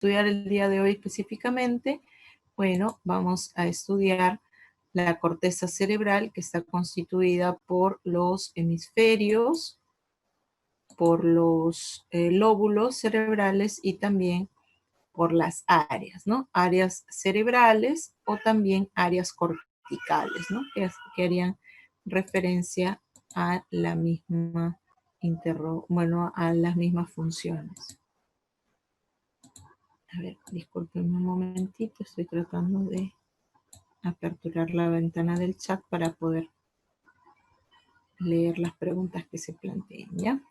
estudiar el día de hoy específicamente, bueno, vamos a estudiar la corteza cerebral, que está constituida por los hemisferios, por los lóbulos cerebrales y también por las áreas, ¿no? Áreas cerebrales o también áreas corticales, ¿no? Que harían referencia a la misma a las mismas funciones. A ver, discúlpenme un momentito, estoy tratando de aperturar la ventana del chat para poder leer las preguntas que se planteen, ¿ya?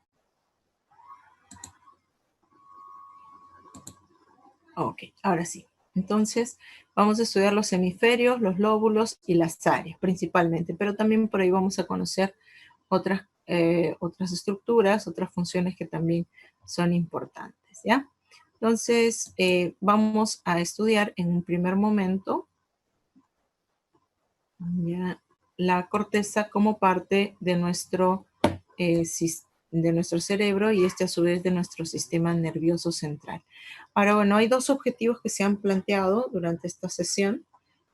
Ok, ahora sí. Entonces, vamos a estudiar los hemisferios, los lóbulos y las áreas principalmente, pero también por ahí vamos a conocer otras estructuras, otras funciones que también son importantes, ¿ya? Entonces, vamos a estudiar en un primer momento ¿ya? La corteza como parte de de nuestro cerebro y a su vez de nuestro sistema nervioso central. Ahora, bueno, hay dos objetivos que se han planteado durante esta sesión.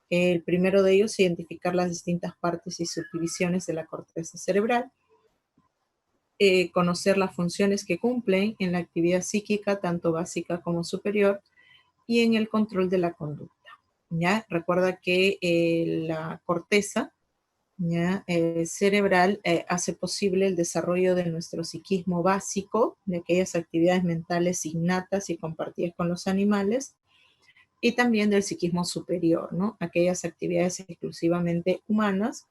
El primero de ellos es identificar las distintas partes y subdivisiones de la corteza cerebral, conocer las funciones que cumplen en la actividad psíquica, tanto básica como superior, y en el control de la conducta. ¿Ya? Recuerda que la corteza ¿ya? Cerebral hace posible el desarrollo de nuestro psiquismo básico, de aquellas actividades mentales innatas y compartidas con los animales, y también del psiquismo superior, ¿no? Aquellas actividades exclusivamente humanas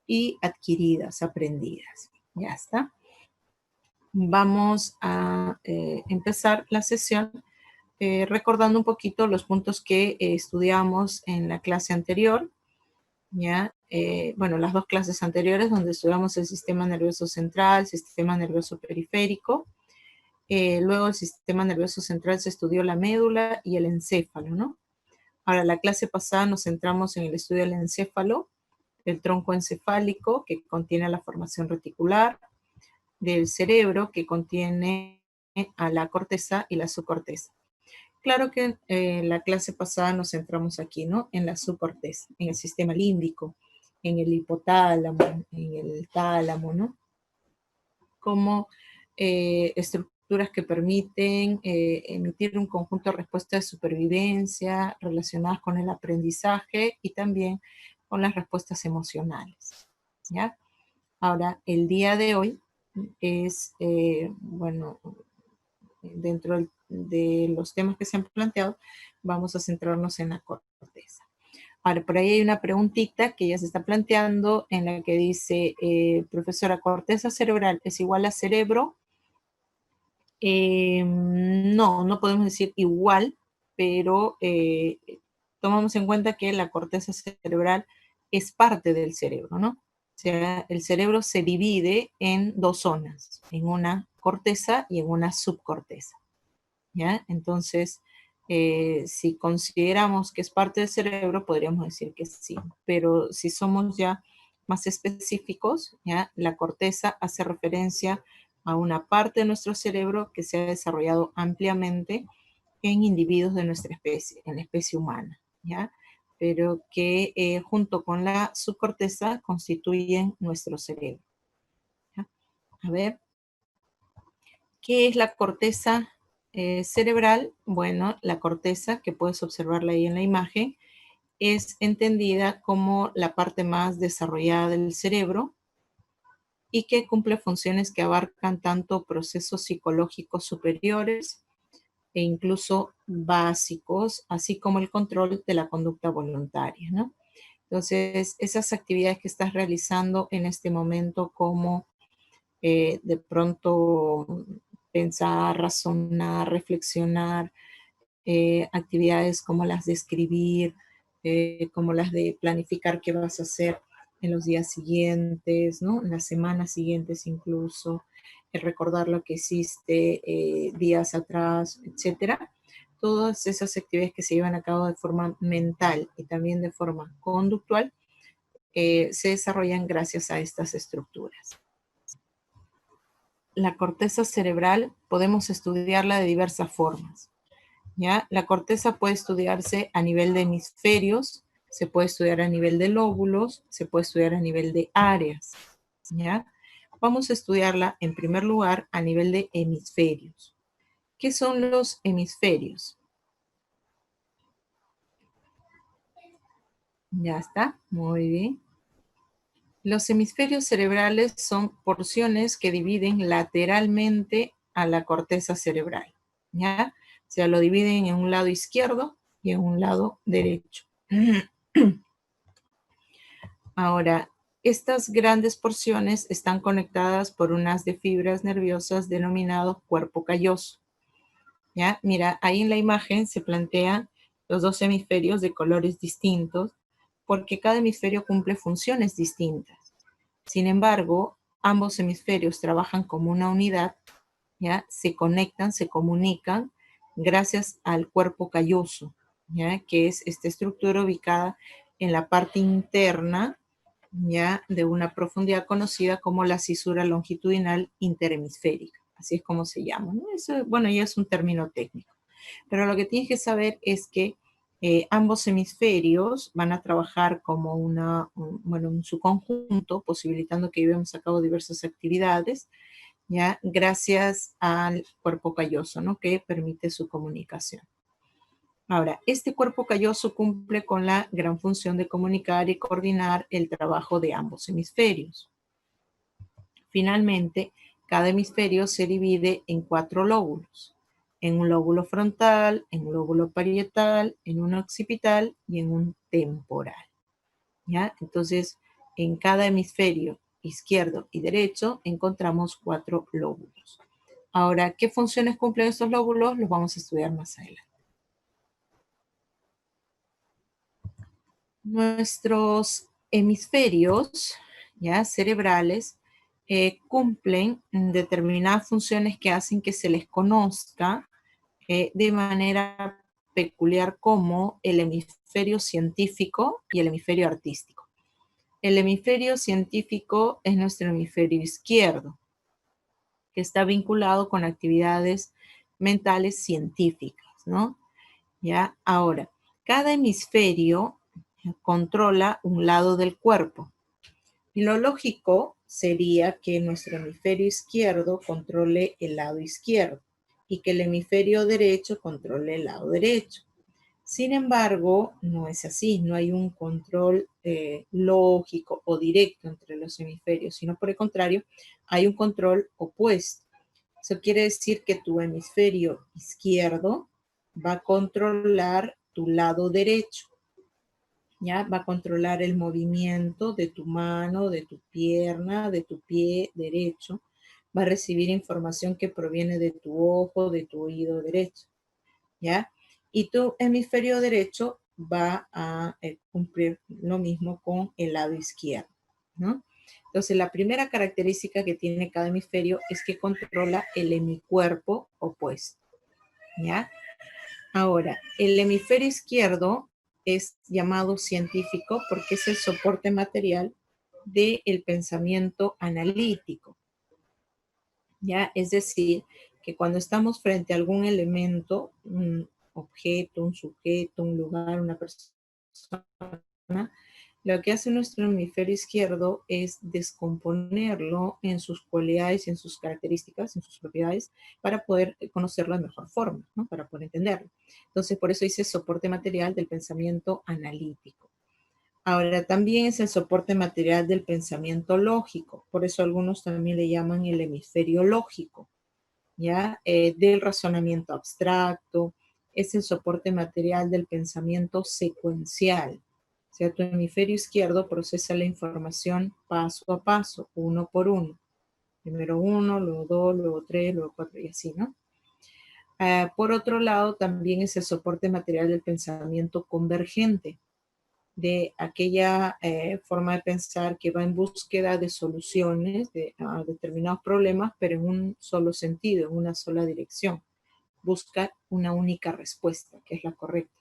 y adquiridas, aprendidas. Ya está. Vamos a empezar la sesión recordando un poquito los puntos que estudiamos en la clase anterior. ¿Ya? Bueno, las dos clases anteriores donde estudiamos el sistema nervioso central, sistema nervioso periférico. Luego el sistema nervioso central se estudió la médula y el encéfalo, ¿no? Ahora, la clase pasada nos centramos en el estudio del encéfalo, del tronco encefálico que contiene la formación reticular, del cerebro que contiene a la corteza y la subcorteza. Claro que en la clase pasada nos centramos aquí, ¿no? En la subcorteza, en el sistema límbico, en el hipotálamo, en el tálamo, ¿no? Como estructuras que permiten emitir un conjunto de respuestas de supervivencia relacionadas con el aprendizaje y también con las respuestas emocionales, ¿ya? Ahora, el día de hoy es, bueno, dentro de los temas que se han planteado, vamos a centrarnos en la corteza. Ahora, por ahí hay una preguntita que ya se está planteando en la que dice, profesora, ¿corteza cerebral es igual a cerebro? No, no podemos decir igual, pero tomamos en cuenta que la corteza cerebral es parte del cerebro, ¿no? O sea, el cerebro se divide en dos zonas, en una corteza y en una subcorteza. ¿Ya? Entonces, si consideramos que es parte del cerebro, podríamos decir que sí, pero si somos ya más específicos, ¿ya? La corteza hace referencia a una parte de nuestro cerebro que se ha desarrollado ampliamente en individuos de nuestra especie, en la especie humana, ¿ya? Pero que junto con la subcorteza constituyen nuestro cerebro. ¿Ya? A ver, ¿qué es la corteza cerebral? Bueno, la corteza, que puedes observarla ahí en la imagen, es entendida como la parte más desarrollada del cerebro y que cumple funciones que abarcan tanto procesos psicológicos superiores e incluso básicos, así como el control de la conducta voluntaria, ¿no? Entonces, esas actividades que estás realizando en este momento como de pronto pensar, razonar, reflexionar, actividades como las de escribir, como las de planificar qué vas a hacer en los días siguientes, ¿no? En las semanas siguientes incluso, recordar lo que hiciste días atrás, etcétera. Todas esas actividades que se llevan a cabo de forma mental y también de forma conductual se desarrollan gracias a estas estructuras. La corteza cerebral podemos estudiarla de diversas formas, ¿ya? La corteza puede estudiarse a nivel de hemisferios, se puede estudiar a nivel de lóbulos, se puede estudiar a nivel de áreas, ¿ya? Vamos a estudiarla en primer lugar a nivel de hemisferios. ¿Qué son los hemisferios? Ya está, muy bien. Los hemisferios cerebrales son porciones que dividen lateralmente a la corteza cerebral, ¿ya? O sea, lo dividen en un lado izquierdo y en un lado derecho. Ahora, estas grandes porciones están conectadas por un haz de fibras nerviosas denominado cuerpo calloso, ¿ya? Mira, ahí en la imagen se plantean los dos hemisferios de colores distintos porque cada hemisferio cumple funciones distintas. Sin embargo, ambos hemisferios trabajan como una unidad, ¿ya? Se conectan, se comunican gracias al cuerpo calloso, ¿ya? Que es esta estructura ubicada en la parte interna, ¿ya? De una profundidad conocida como la cisura longitudinal interhemisférica. Así es como se llama, ¿no? Eso, bueno, ya es un término técnico. Pero lo que tienes que saber es que ambos hemisferios van a trabajar como bueno, en su conjunto, posibilitando que llevemos a cabo diversas actividades, ¿ya? Gracias al cuerpo calloso, ¿no? Que permite su comunicación. Ahora, este cuerpo calloso cumple con la gran función de comunicar y coordinar el trabajo de ambos hemisferios. Finalmente, cada hemisferio se divide en 4 lóbulos, en un lóbulo frontal, en un lóbulo parietal, en un occipital y en un temporal, ¿ya? Entonces, en cada hemisferio izquierdo y derecho encontramos 4 lóbulos. Ahora, ¿qué funciones cumplen estos lóbulos? Los vamos a estudiar más adelante. Nuestros hemisferios, ya cerebrales, cumplen determinadas funciones que hacen que se les conozca de manera peculiar como el hemisferio científico y el hemisferio artístico. El hemisferio científico es nuestro hemisferio izquierdo, que está vinculado con actividades mentales científicas, ¿no? Ya, ahora, cada hemisferio controla un lado del cuerpo. Y lo lógico sería que nuestro hemisferio izquierdo controle el lado izquierdo y que el hemisferio derecho controle el lado derecho. Sin embargo, no es así, no hay un control lógico o directo entre los hemisferios, sino por el contrario, hay un control opuesto. Eso quiere decir que tu hemisferio izquierdo va a controlar tu lado derecho, ¿ya? Va a controlar el movimiento de tu mano, de tu pierna, de tu pie derecho. Va a recibir información que proviene de tu ojo, de tu oído derecho, ¿ya? Y tu hemisferio derecho va a cumplir lo mismo con el lado izquierdo, ¿no? Entonces, la primera característica que tiene cada hemisferio es que controla el hemicuerpo opuesto, ¿ya? Ahora, el hemisferio izquierdo es llamado científico porque es el soporte material del pensamiento analítico, ¿ya? Es decir, que cuando estamos frente a algún elemento, un objeto, un sujeto, un lugar, una persona, lo que hace nuestro hemisferio izquierdo es descomponerlo en sus cualidades, en sus características, en sus propiedades, para poder conocerlo de mejor forma, ¿no? Para poder entenderlo. Entonces, por eso dice soporte material del pensamiento analítico. Ahora, también es el soporte material del pensamiento lógico, por eso algunos también le llaman el hemisferio lógico, ¿ya? Del razonamiento abstracto, es el soporte material del pensamiento secuencial. O sea, tu hemisferio izquierdo procesa la información paso a paso, uno por uno. Primero uno, luego dos, luego tres, luego cuatro y así, ¿no? Por otro lado, también es el soporte material del pensamiento convergente, de aquella forma de pensar que va en búsqueda de soluciones a determinados problemas, pero en un solo sentido, en una sola dirección. Busca una única respuesta, que es la correcta.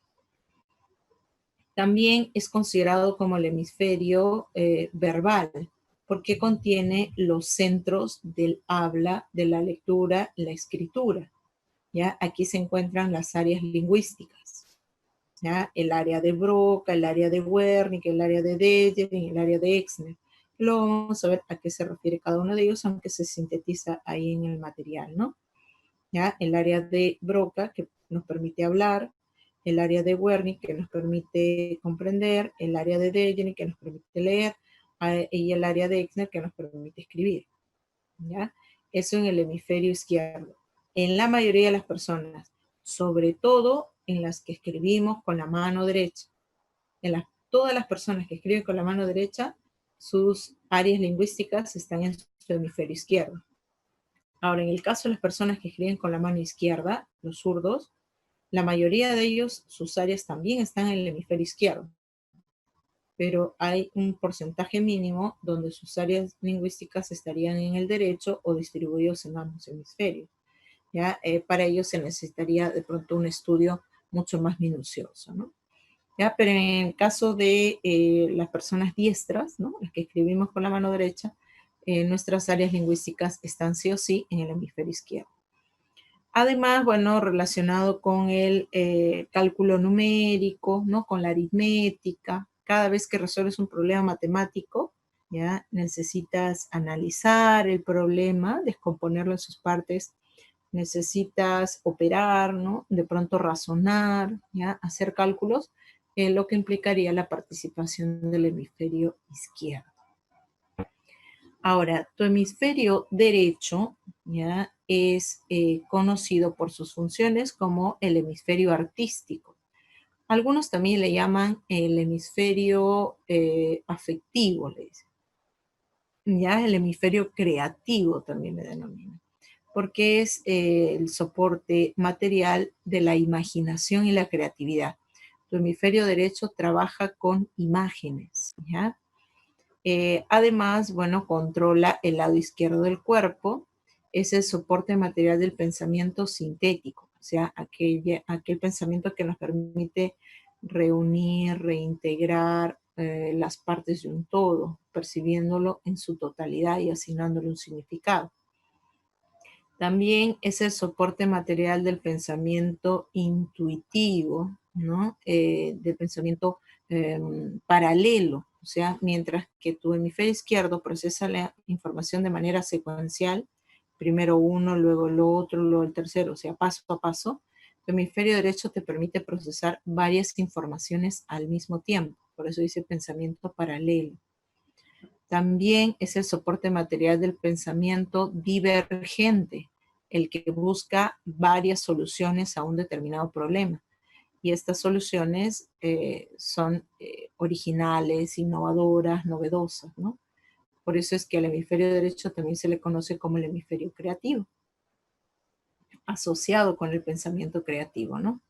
También es considerado como el hemisferio verbal, porque contiene los centros del habla, de la lectura, la escritura. ¿ya? Aquí se encuentran las áreas lingüísticas, ¿ya? El área de Broca, el área de Wernicke, el área de Deggering, el área de Exner. Luego vamos a ver a qué se refiere cada uno de ellos, aunque se sintetiza ahí en el material, ¿no? ¿Ya? El área de Broca, que nos permite hablar, el área de Wernicke, que nos permite comprender, el área de Deggering, que nos permite leer, y el área de Exner, que nos permite escribir, ¿ya? Eso en el hemisferio izquierdo. En la mayoría de las personas, sobre todo en las que escribimos con la mano derecha. Todas las personas que escriben con la mano derecha, sus áreas lingüísticas están en su hemisferio izquierdo. Ahora, en el caso de las personas que escriben con la mano izquierda, los zurdos, la mayoría de ellos, sus áreas también están en el hemisferio izquierdo, pero hay un porcentaje mínimo donde sus áreas lingüísticas estarían en el derecho o distribuidos en ambos hemisferios. ¿Ya? Para ello se necesitaría de pronto un estudio mucho más minucioso, ¿no? ¿Ya? Pero en el caso de las personas diestras, ¿no? Las que escribimos con la mano derecha, nuestras áreas lingüísticas están sí o sí en el hemisferio izquierdo. Además, bueno, relacionado con el cálculo numérico, ¿no? Con la aritmética, cada vez que resuelves un problema matemático, ¿ya? Necesitas analizar el problema, descomponerlo en sus partes, necesitas operar, ¿no? De pronto razonar, ¿ya? Hacer cálculos, lo que implicaría la participación del hemisferio izquierdo. Ahora, tu hemisferio derecho, ¿ya? Es conocido por sus funciones como el hemisferio artístico. Algunos también le llaman el hemisferio afectivo, le dicen. Ya el hemisferio creativo también le denominan, porque es el soporte material de la imaginación y la creatividad. Tu hemisferio derecho trabaja con imágenes, ¿ya? Además, bueno, controla el lado izquierdo del cuerpo, es el soporte material del pensamiento sintético, o sea, aquel pensamiento que nos permite reunir, reintegrar las partes de un todo, percibiéndolo en su totalidad y asignándole un significado. También es el soporte material del pensamiento intuitivo, ¿no? Del pensamiento paralelo, o sea, mientras que tu hemisferio izquierdo procesa la información de manera secuencial, primero uno, luego el otro, luego el tercero, o sea, paso a paso, tu hemisferio derecho te permite procesar varias informaciones al mismo tiempo, por eso dice pensamiento paralelo. También es el soporte material del pensamiento divergente, el que busca varias soluciones a un determinado problema. Y estas soluciones son originales, innovadoras, novedosas, ¿no? Por eso es que al hemisferio derecho también se le conoce como el hemisferio creativo, asociado con el pensamiento creativo, ¿no?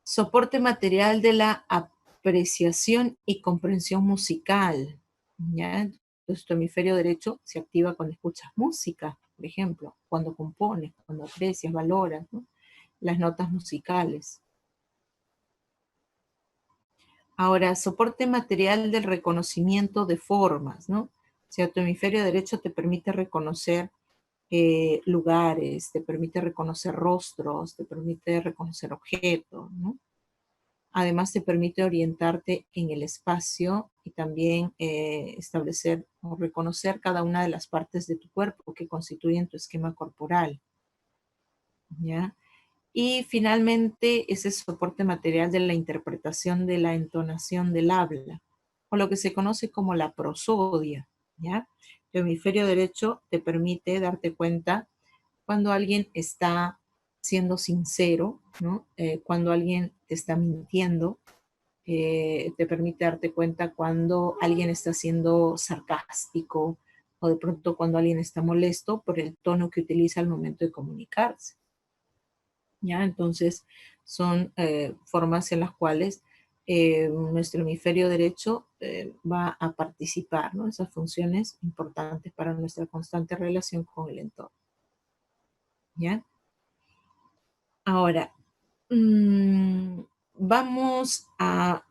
Soporte material de la apreciación y comprensión musical, ¿ya? Entonces tu hemisferio derecho se activa cuando escuchas música, por ejemplo, cuando compones, cuando aprecias, valoras, ¿no? Las notas musicales. Ahora, soporte material del reconocimiento de formas, ¿no? O sea, tu hemisferio derecho te permite reconocer lugares, te permite reconocer rostros, te permite reconocer objetos, ¿no? Además te permite orientarte en el espacio y también establecer o reconocer cada una de las partes de tu cuerpo que constituyen tu esquema corporal, ¿ya? Y finalmente ese soporte material de la interpretación de la entonación del habla, o lo que se conoce como la prosodia, ¿ya? Tu hemisferio derecho te permite darte cuenta cuando alguien está siendo sincero, ¿no? Cuando alguien te está mintiendo, te permite darte cuenta cuando alguien está siendo sarcástico o de pronto cuando alguien está molesto por el tono que utiliza al momento de comunicarse. ¿Ya? Entonces, son formas en las cuales nuestro hemisferio derecho va a participar, ¿no? Esas funciones importantes para nuestra constante relación con el entorno. ¿Ya? Ahora, vamos a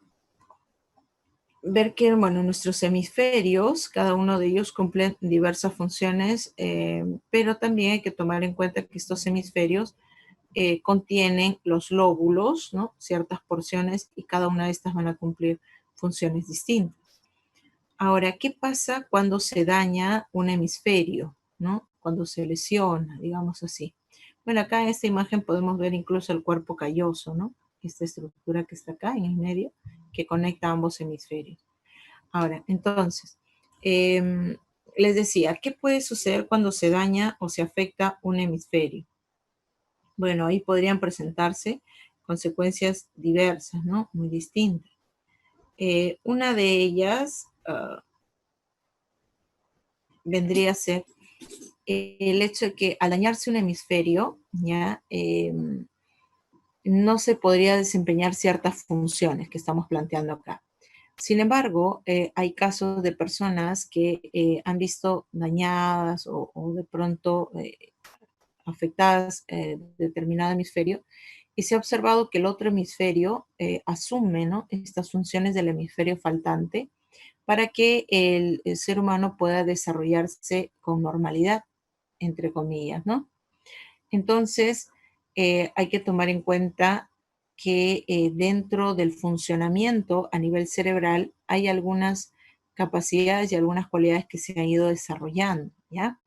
ver que, bueno, nuestros hemisferios, cada uno de ellos cumplen diversas funciones, pero también hay que tomar en cuenta que estos hemisferios contienen los lóbulos, ¿no? Ciertas porciones, y cada una de estas van a cumplir funciones distintas. Ahora, ¿qué pasa cuando se daña un hemisferio, ¿no? Cuando se lesiona, digamos así. Bueno, acá en esta imagen podemos ver incluso el cuerpo calloso, ¿no? Esta estructura que está acá en el medio, que conecta ambos hemisferios. Ahora, entonces, les decía, ¿qué puede suceder cuando se daña o se afecta un hemisferio? Bueno, ahí podrían presentarse consecuencias diversas, ¿no? Muy distintas. Una de ellas vendría a ser el hecho de que al dañarse un hemisferio, ya no se podría desempeñar ciertas funciones que estamos planteando acá. Sin embargo, hay casos de personas que han visto dañadas o de pronto afectadas determinado hemisferio, y se ha observado que el otro hemisferio asume, ¿no?, estas funciones del hemisferio faltante para que el ser humano pueda desarrollarse con normalidad, entre comillas, ¿no? Entonces, hay que tomar en cuenta que dentro del funcionamiento a nivel cerebral hay algunas capacidades y algunas cualidades que se han ido desarrollando, ¿ya?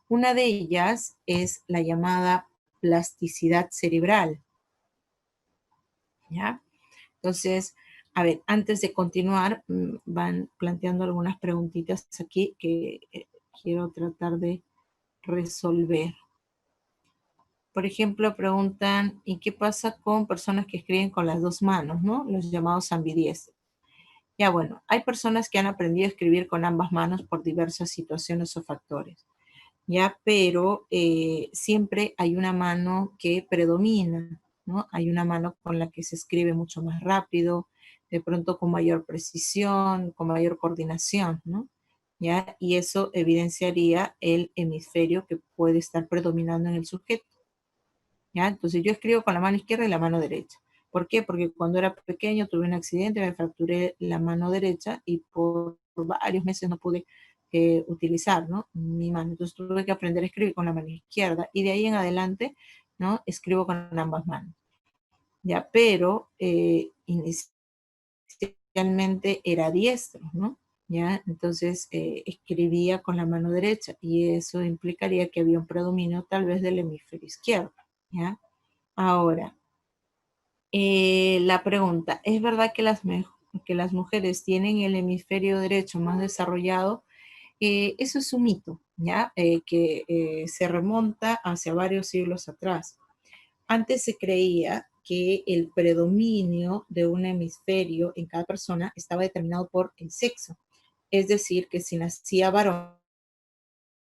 Una de ellas es la llamada plasticidad cerebral, ¿ya? Entonces, a ver, antes de continuar, van planteando algunas preguntitas aquí que quiero tratar de resolver. Por ejemplo, preguntan, ¿y qué pasa con personas que escriben con las dos manos, ¿no? Los llamados ambidiestros. Ya bueno, hay personas que han aprendido a escribir con ambas manos por diversas situaciones o factores, ya, pero siempre hay una mano que predomina, ¿no? Hay una mano con la que se escribe mucho más rápido, de pronto con mayor precisión, con mayor coordinación, ¿no? ¿Ya? Y eso evidenciaría el hemisferio que puede estar predominando en el sujeto. ¿Ya? Entonces yo escribo con la mano izquierda y la mano derecha. ¿Por qué? Porque cuando era pequeño tuve un accidente, me fracturé la mano derecha y por varios meses no pude utilizar, ¿no?, mi mano. Entonces tuve que aprender a escribir con la mano izquierda, y de ahí en adelante, ¿no?, escribo con ambas manos. Ya, pero inicialmente era diestro, ¿no? ¿Ya? Entonces escribía con la mano derecha, y eso implicaría que había un predominio tal vez del hemisferio izquierdo, ¿ya? Ahora, la pregunta, ¿es verdad que que las mujeres tienen el hemisferio derecho más desarrollado? Eso es un mito, ¿ya? Que se remonta hacia varios siglos atrás. Antes se creía que el predominio de un hemisferio en cada persona estaba determinado por el sexo. Es decir, que si nacía varón,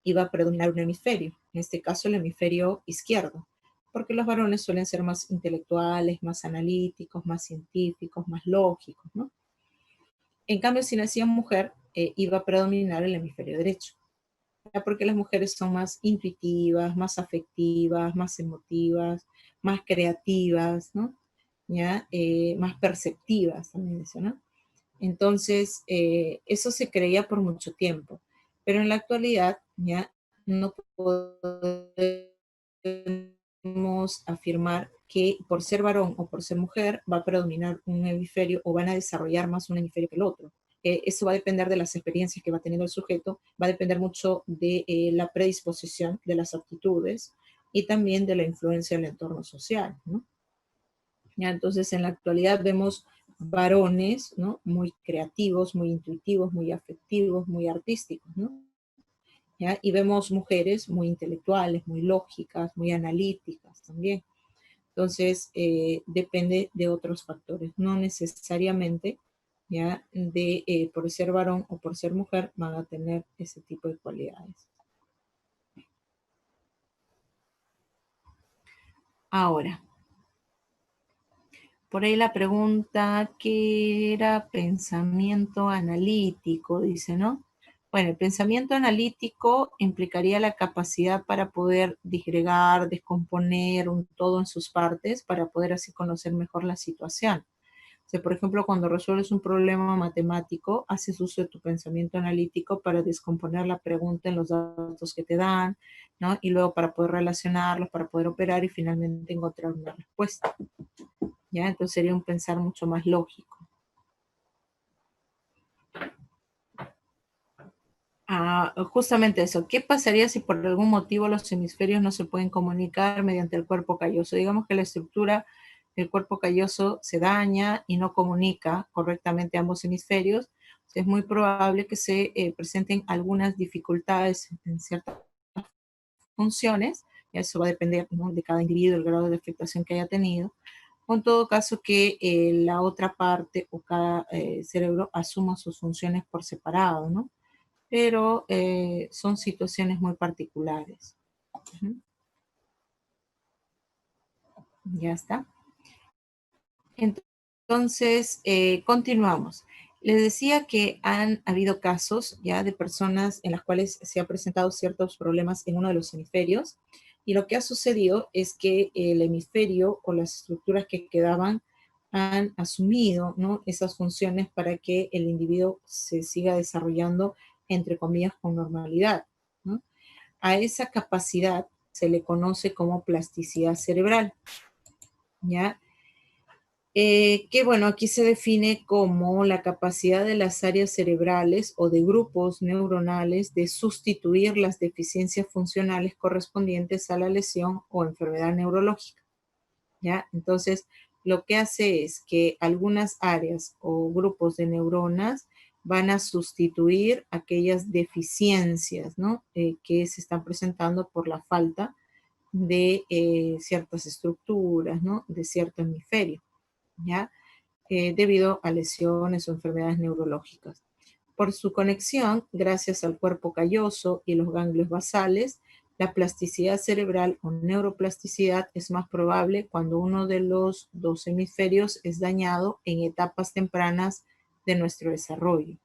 iba a predominar un hemisferio, en este caso el hemisferio izquierdo, porque los varones suelen ser más intelectuales, más analíticos, más científicos, más lógicos, ¿no? En cambio, si nacía mujer, iba a predominar el hemisferio derecho, ¿ya? Porque las mujeres son más intuitivas, más afectivas, más emotivas, más creativas, ¿no? ¿Ya? Más perceptivas también eso, ¿no? Entonces, eso se creía por mucho tiempo, pero en la actualidad ya no podemos afirmar que por ser varón o por ser mujer va a predominar un hemisferio o van a desarrollar más un hemisferio que el otro. Eso va a depender de las experiencias que va teniendo el sujeto, va a depender mucho de la predisposición, de las aptitudes y también de la influencia del entorno social, ¿no? ¿Ya? Entonces, en la actualidad vemos varones, ¿no?, muy creativos, muy intuitivos, muy afectivos, muy artísticos, ¿no? ¿Ya? Y vemos mujeres muy intelectuales, muy lógicas, muy analíticas también. Entonces, depende de otros factores, no necesariamente, ¿ya?, de por ser varón o por ser mujer van a tener ese tipo de cualidades. Ahora, por ahí la pregunta, ¿qué era pensamiento analítico? Dice, ¿no? Bueno, el pensamiento analítico implicaría la capacidad para poder disgregar, descomponer un todo en sus partes para poder así conocer mejor la situación. O sea, por ejemplo, cuando resuelves un problema matemático, haces uso de tu pensamiento analítico para descomponer la pregunta en los datos que te dan, ¿no? Y luego para poder relacionarlos, para poder operar y finalmente encontrar una respuesta, ¿ya? Entonces sería un pensar mucho más lógico. Justamente eso. ¿Qué pasaría si por algún motivo los hemisferios no se pueden comunicar mediante el cuerpo calloso? Digamos que la estructura del cuerpo calloso se daña y no comunica correctamente ambos hemisferios. Es muy probable que se presenten algunas dificultades en ciertas funciones. Y eso va a depender, ¿no?, de cada individuo, el grado de afectación que haya tenido. O en todo caso que la otra parte o cada cerebro asuma sus funciones por separado, ¿no? Pero son situaciones muy particulares. Ujú. Ya está. Entonces, continuamos. Les decía que han habido casos ya de personas en las cuales se han presentado ciertos problemas en uno de los hemisferios, y lo que ha sucedido es que el hemisferio o las estructuras que quedaban han asumido, ¿no?, esas funciones para que el individuo se siga desarrollando, entre comillas, con normalidad, ¿no? A esa capacidad se le conoce como plasticidad cerebral, ¿ya? Que bueno, aquí se define como la capacidad de las áreas cerebrales o de grupos neuronales de sustituir las deficiencias funcionales correspondientes a la lesión o enfermedad neurológica, ¿ya? Entonces, lo que hace es que algunas áreas o grupos de neuronas van a sustituir aquellas deficiencias, ¿no?, que se están presentando por la falta de ciertas estructuras, ¿no?, de cierto hemisferio, ¿ya? Debido a lesiones o enfermedades neurológicas. Por su conexión, gracias al cuerpo calloso y los ganglios basales, la plasticidad cerebral o neuroplasticidad es más probable cuando uno de los dos hemisferios es dañado en etapas tempranas de nuestro desarrollo.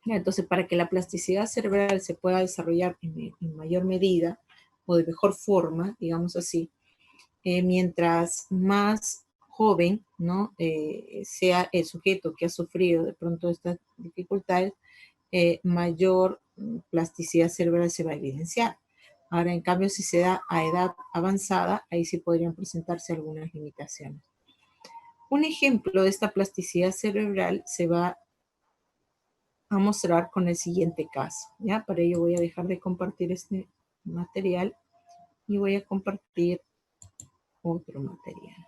Entonces, para que la plasticidad cerebral se pueda desarrollar en mayor medida o de mejor forma, digamos así, mientras más joven, ¿no?, sea el sujeto que ha sufrido de pronto estas dificultades, mayor plasticidad cerebral se va a evidenciar. Ahora, en cambio, si se da a edad avanzada, ahí sí podrían presentarse algunas limitaciones. Un ejemplo de esta plasticidad cerebral se va a mostrar con el siguiente caso, ¿ya? Para ello voy a dejar de compartir este material y voy a compartir otro material.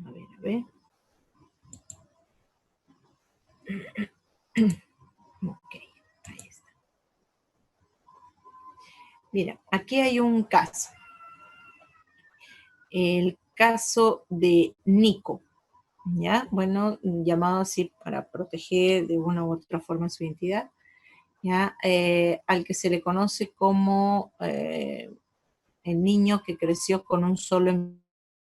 A ver, a ver. Ok, ahí está. Mira, aquí hay un caso. El caso de Nico, ¿ya? Bueno, llamado así para proteger de una u otra forma su identidad, ¿ya? Al que se le conoce como el niño que creció con un solo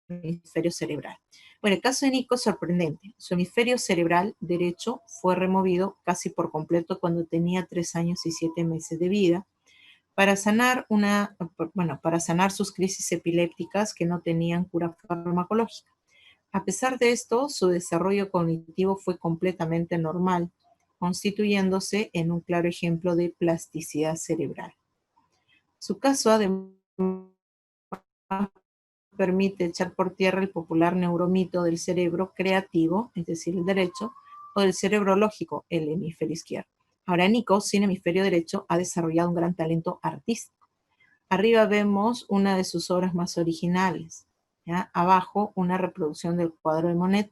hemisferio cerebral. Bueno, el caso de Nico es sorprendente. Su hemisferio cerebral derecho fue removido casi por completo cuando tenía 3 años y 7 meses de vida para para sanar sus crisis epilépticas que no tenían cura farmacológica. A pesar de esto, su desarrollo cognitivo fue completamente normal, constituyéndose en un claro ejemplo de plasticidad cerebral. Su caso, además, permite echar por tierra el popular neuromito del cerebro creativo, es decir, el derecho, o del cerebro lógico, el hemisferio izquierdo. Ahora, Nico, sin hemisferio derecho, ha desarrollado un gran talento artístico. Arriba vemos una de sus obras más originales, ¿ya? Abajo, una reproducción del cuadro de Monet,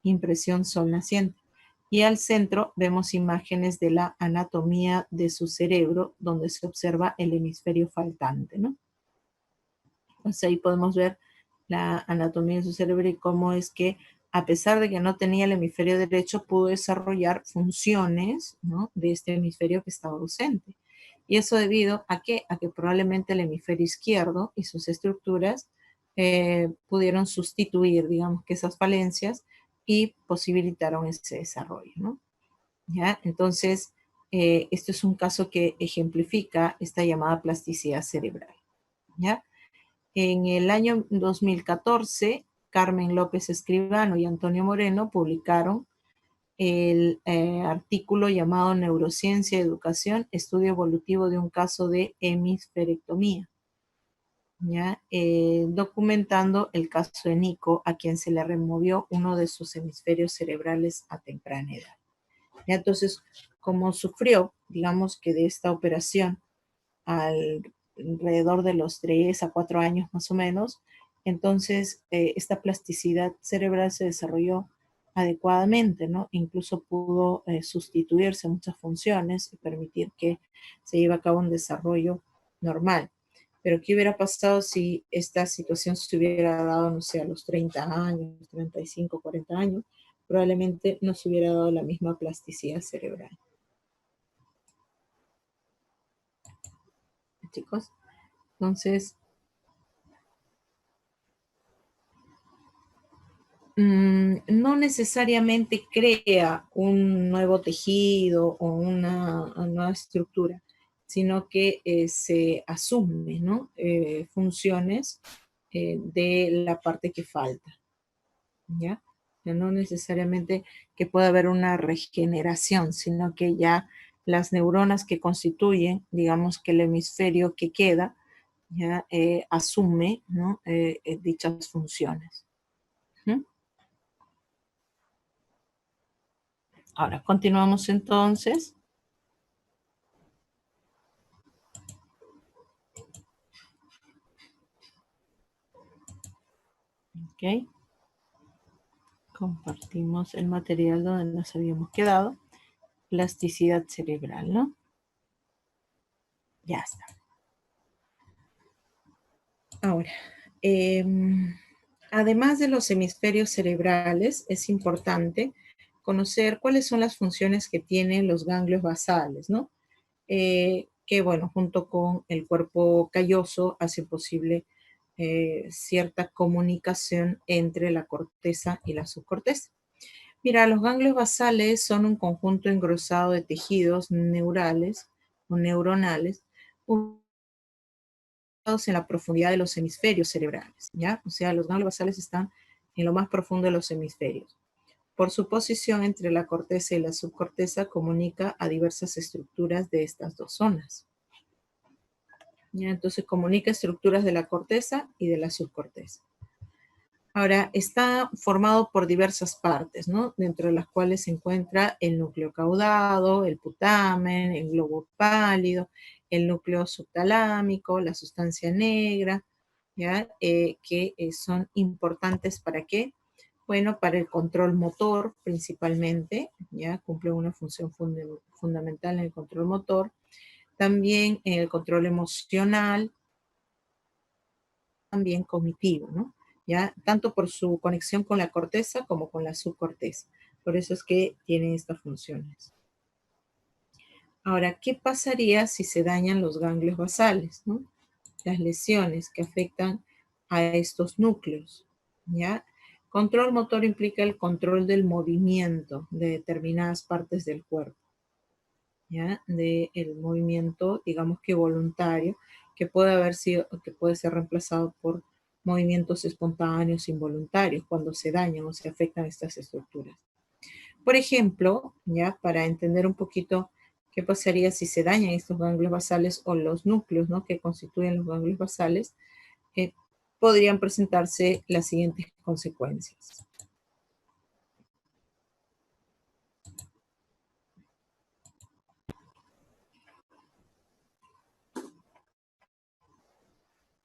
Impresión Sol Naciente. Y al centro vemos imágenes de la anatomía de su cerebro, donde se observa el hemisferio faltante, ¿no? Entonces ahí podemos ver la anatomía de su cerebro y cómo es que, a pesar de que no tenía el hemisferio derecho, pudo desarrollar funciones, ¿no?, de este hemisferio que estaba ausente. Y eso debido a qué? A que probablemente el hemisferio izquierdo y sus estructuras pudieron sustituir, digamos, que esas falencias y posibilitaron ese desarrollo, ¿no? ¿Ya? Entonces, esto es un caso que ejemplifica esta llamada plasticidad cerebral. ¿ya? En el año 2014, Carmen López Escribano y Antonio Moreno publicaron el artículo llamado Neurociencia y Educación, estudio evolutivo de un caso de hemisferectomía, ¿ya? Documentando el caso de Nico, a quien se le removió uno de sus hemisferios cerebrales a temprana edad. ¿Ya? Entonces, como sufrió, digamos que de esta operación alrededor de los 3 a 4 años más o menos, entonces esta plasticidad cerebral se desarrolló adecuadamente, ¿no? Incluso pudo sustituirse muchas funciones y permitir que se lleve a cabo un desarrollo normal. Pero ¿qué hubiera pasado si esta situación se hubiera dado, no sé, a los 30 años, 35, 40 años? Probablemente no se hubiera dado la misma plasticidad cerebral. Chicos, entonces, no necesariamente crea un nuevo tejido o una nueva estructura, sino que se asume, ¿no? Funciones de la parte que falta, ¿ya? No necesariamente que pueda haber una regeneración, sino que ya las neuronas que constituyen, digamos que el hemisferio que queda, ya asume, ¿no? Dichas funciones. ¿Mm? Ahora, continuamos entonces. Ok. Compartimos el material donde nos habíamos quedado. Plasticidad cerebral, ¿no? Ya está. Ahora, además de los hemisferios cerebrales, es importante conocer cuáles son las funciones que tienen los ganglios basales, ¿no? Que, bueno, junto con el cuerpo calloso hace posible cierta comunicación entre la corteza y la subcorteza. Mira, los ganglios basales son un conjunto engrosado de tejidos neurales o neuronales ubicados en la profundidad de los hemisferios cerebrales, ¿ya? O sea, los ganglios basales están en lo más profundo de los hemisferios. Por su posición entre la corteza y la subcorteza, comunica a diversas estructuras de estas dos zonas. ¿Ya? Entonces, comunica estructuras de la corteza y de la subcorteza. Ahora, está formado por diversas partes, ¿no? Dentro de las cuales se encuentra el núcleo caudado, el putamen, el globo pálido, el núcleo subtalámico, la sustancia negra, ¿ya? Que son importantes ¿para qué? Bueno, para el control motor principalmente, ¿ya? Cumple una función fundamental en el control motor. También en el control emocional, también cognitivo, ¿no? ¿Ya? Tanto por su conexión con la corteza como con la subcorteza. Por eso es que tiene estas funciones. Ahora, ¿qué pasaría si se dañan los ganglios basales, ¿no? Las lesiones que afectan a estos núcleos, ¿ya? Control motor implica el control del movimiento de determinadas partes del cuerpo, ¿ya? Del movimiento, digamos que voluntario, que puede haber sido, que puede ser reemplazado por movimientos espontáneos involuntarios cuando se dañan o se afectan estas estructuras. Por ejemplo, ya para entender un poquito qué pasaría si se dañan estos ganglios basales o los núcleos, ¿no? Que constituyen los ganglios basales, podrían presentarse las siguientes consecuencias.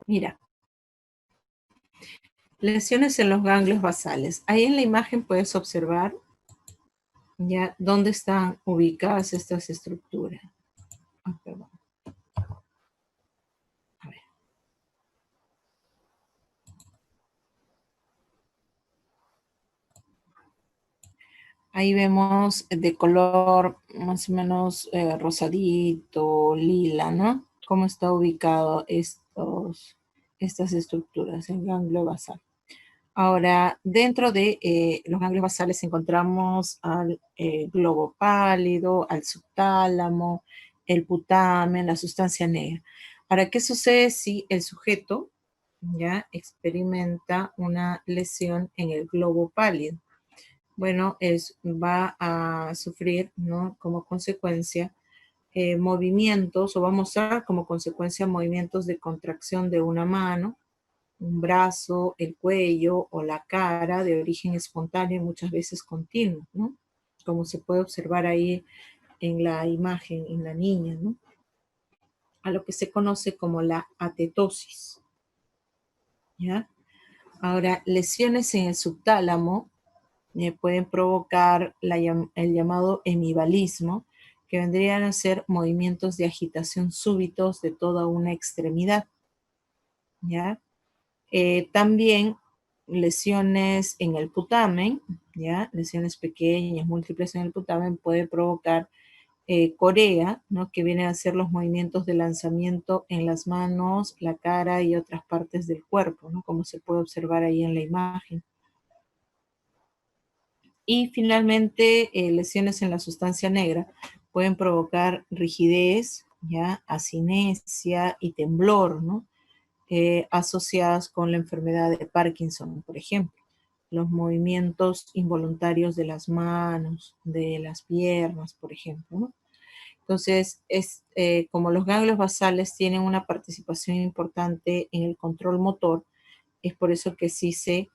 Mira, lesiones en los ganglios basales. Ahí en la imagen puedes observar ya dónde están ubicadas estas estructuras. Ah, perdón. A ver. Ahí vemos de color más o menos rosadito, lila, ¿no? Cómo está ubicado estas estructuras, el ganglio basal. Ahora, dentro de los ganglios basales encontramos al globo pálido, al subtálamo, el putamen, la sustancia negra. Ahora, ¿qué sucede si el sujeto ya experimenta una lesión en el globo pálido? Bueno, va a sufrir, ¿no? Como consecuencia movimientos, o va a mostrar como consecuencia movimientos de contracción de una mano, un brazo, el cuello o la cara de origen espontáneo y muchas veces continuo, ¿no? Como se puede observar ahí en la imagen, en la niña, ¿no? A lo que se conoce como la atetosis, ¿ya? Ahora, lesiones en el subtálamo pueden provocar el llamado hemibalismo, que vendrían a ser movimientos de agitación súbitos de toda una extremidad, ¿ya? También lesiones en el putamen, ¿ya? Lesiones pequeñas, múltiples en el putamen, puede provocar corea, ¿no? Que vienen a ser los movimientos de lanzamiento en las manos, la cara y otras partes del cuerpo, ¿no? Como se puede observar ahí en la imagen. Y finalmente, lesiones en la sustancia negra pueden provocar rigidez, ¿ya? Asinesia y temblor, ¿no? Asociadas con la enfermedad de Parkinson, por ejemplo. Los movimientos involuntarios de las manos, de las piernas, por ejemplo, ¿no? Entonces, como los ganglios basales tienen una participación importante en el control motor, es por eso que si se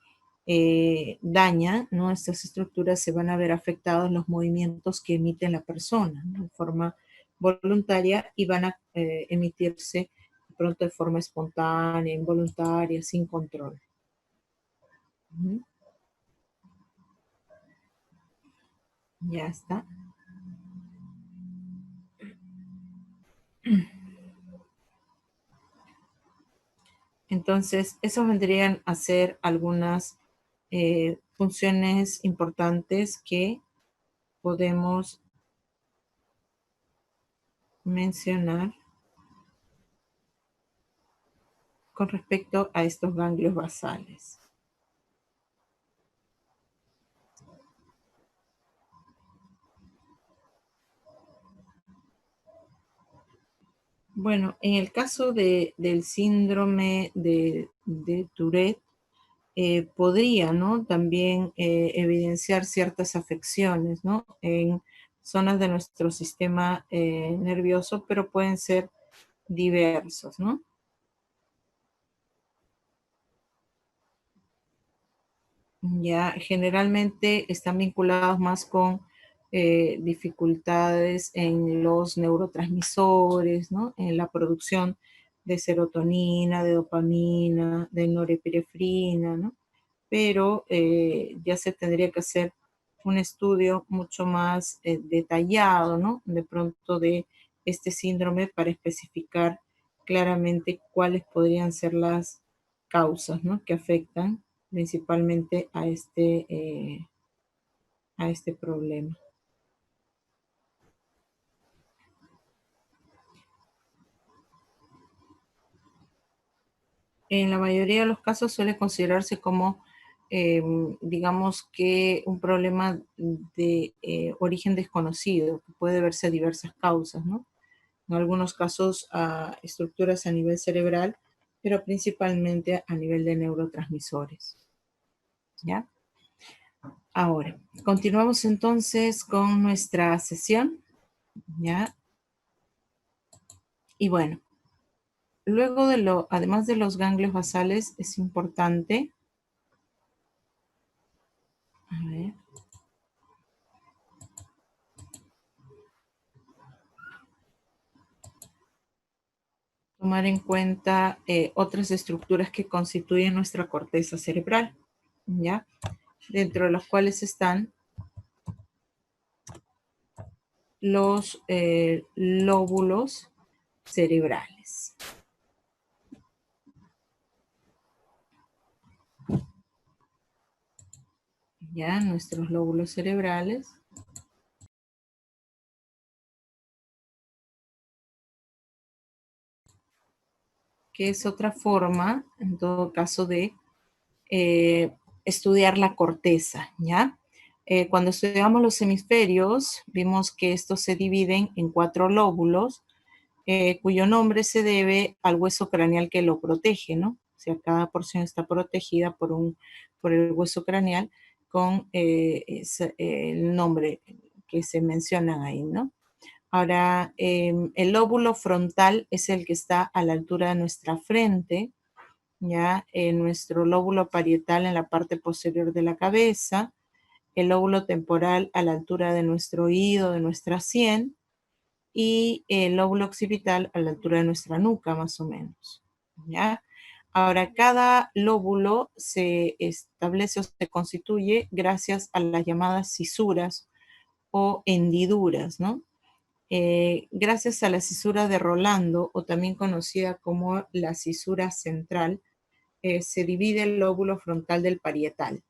daña, ¿no? Estas estructuras se van a ver afectados los movimientos que emite la persona, ¿no? De forma voluntaria y van a emitirse de pronto de forma espontánea, involuntaria, sin control. Ujú. Ya está. Entonces, eso vendrían a ser algunas funciones importantes que podemos mencionar con respecto a estos ganglios basales. Bueno, en el caso del síndrome de Tourette, podría, ¿no? También evidenciar ciertas afecciones, ¿no? En zonas de nuestro sistema nervioso, pero pueden ser diversos, ¿no? Ya generalmente están vinculados más con dificultades en los neurotransmisores, ¿no? En la producción de serotonina, de dopamina, de norepinefrina, ¿no? Pero ya se tendría que hacer un estudio mucho más detallado, ¿no? De pronto de este síndrome para especificar claramente cuáles podrían ser las causas, ¿no? Que afectan principalmente a este problema. En la mayoría de los casos suele considerarse como, digamos que un problema de origen desconocido, que puede verse a diversas causas, ¿no? En algunos casos a estructuras a nivel cerebral, pero principalmente a nivel de neurotransmisores, ¿ya? Ahora, continuamos entonces con nuestra sesión, ¿ya? Y bueno, luego además de los ganglios basales, es importante, a ver, tomar en cuenta otras estructuras que constituyen nuestra corteza cerebral, ¿ya? Dentro de las cuales están los lóbulos cerebrales. Ya, nuestros lóbulos cerebrales. Que es otra forma, en todo caso, de estudiar la corteza, ¿ya? Cuando estudiamos los hemisferios, vimos que estos se dividen en 4 lóbulos, cuyo nombre se debe al hueso craneal que lo protege, ¿no? O sea, cada porción está protegida por el hueso craneal con el nombre que se menciona ahí, ¿no? Ahora, el lóbulo frontal es el que está a la altura de nuestra frente, ¿ya? Nuestro lóbulo parietal en la parte posterior de la cabeza, el lóbulo temporal a la altura de nuestro oído, de nuestra sien, y el lóbulo occipital a la altura de nuestra nuca, más o menos, ¿ya? Ahora, cada lóbulo se establece o se constituye gracias a las llamadas cisuras o hendiduras, ¿no? Gracias a la cisura de Rolando, o también conocida como la cisura central, se divide el lóbulo frontal del parietal.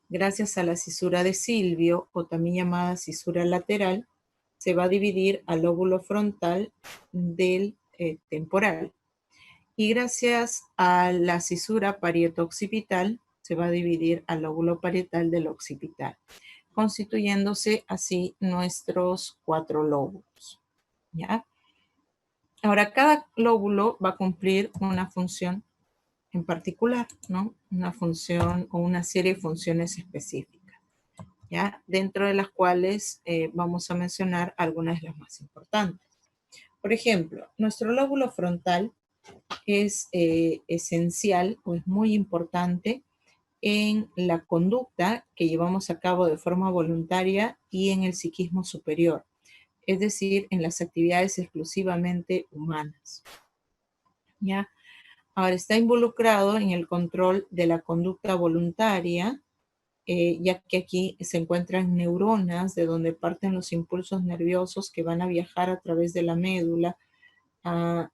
Gracias a la cisura de Silvio, o también llamada cisura lateral, se va a dividir al lóbulo frontal del temporal. Y gracias a la cisura parieto-occipital, se va a dividir al lóbulo parietal del occipital, constituyéndose así nuestros 4 lóbulos, ¿ya? Ahora, cada lóbulo va a cumplir una función en particular, ¿no? Una función o una serie de funciones específicas, ¿ya? Dentro de las cuales vamos a mencionar algunas de las más importantes. Por ejemplo, nuestro lóbulo frontal es esencial o es muy importante en la conducta que llevamos a cabo de forma voluntaria y en el psiquismo superior, es decir, en las actividades exclusivamente humanas, ¿ya? Ahora, está involucrado en el control de la conducta voluntaria, ya que aquí se encuentran neuronas de donde parten los impulsos nerviosos que van a viajar a través de la médula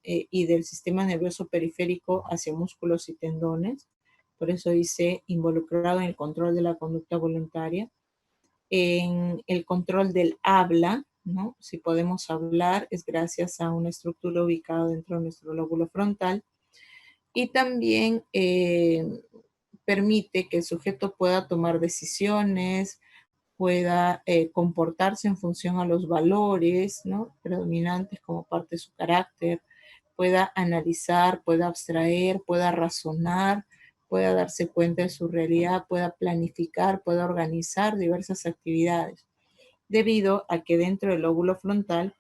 y del sistema nervioso periférico hacia músculos y tendones. Por eso dice involucrado en el control de la conducta voluntaria, en el control del habla, ¿no? Si podemos hablar es gracias a una estructura ubicada dentro de nuestro lóbulo frontal, y también permite que el sujeto pueda tomar decisiones, pueda comportarse en función a los valores, ¿no? Predominantes como parte de su carácter, pueda analizar, pueda abstraer, pueda razonar, pueda darse cuenta de su realidad, pueda planificar, pueda organizar diversas actividades, debido a que dentro del lóbulo frontal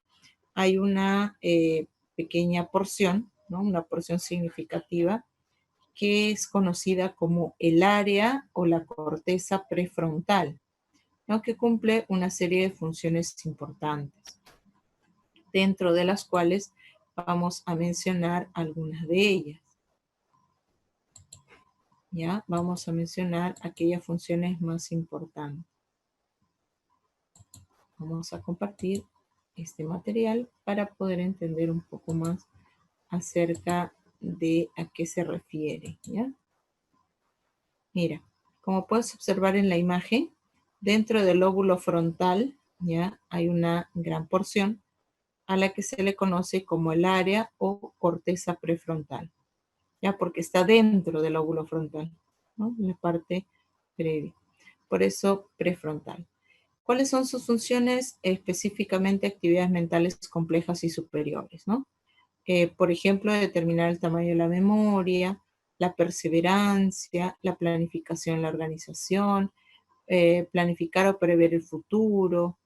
hay una pequeña porción, ¿no? Una porción significativa que es conocida como el área o la corteza prefrontal, ¿no? Que cumple una serie de funciones importantes, dentro de las cuales vamos a mencionar algunas de ellas. ¿Ya? Vamos a mencionar aquellas funciones más importantes. Vamos a compartir este material para poder entender un poco más acerca de a qué se refiere, ¿ya? Mira, como puedes observar en la imagen, dentro del lóbulo frontal, ¿ya? Hay una gran porción a la que se le conoce como el área o corteza prefrontal, ¿ya? Porque está dentro del lóbulo frontal, ¿no? La parte previa. Por eso, prefrontal. ¿Cuáles son sus funciones? Específicamente, actividades mentales complejas y superiores, ¿no? Por ejemplo, determinar el tamaño de la memoria, la perseverancia, la planificación, la organización, planificar o prever el futuro,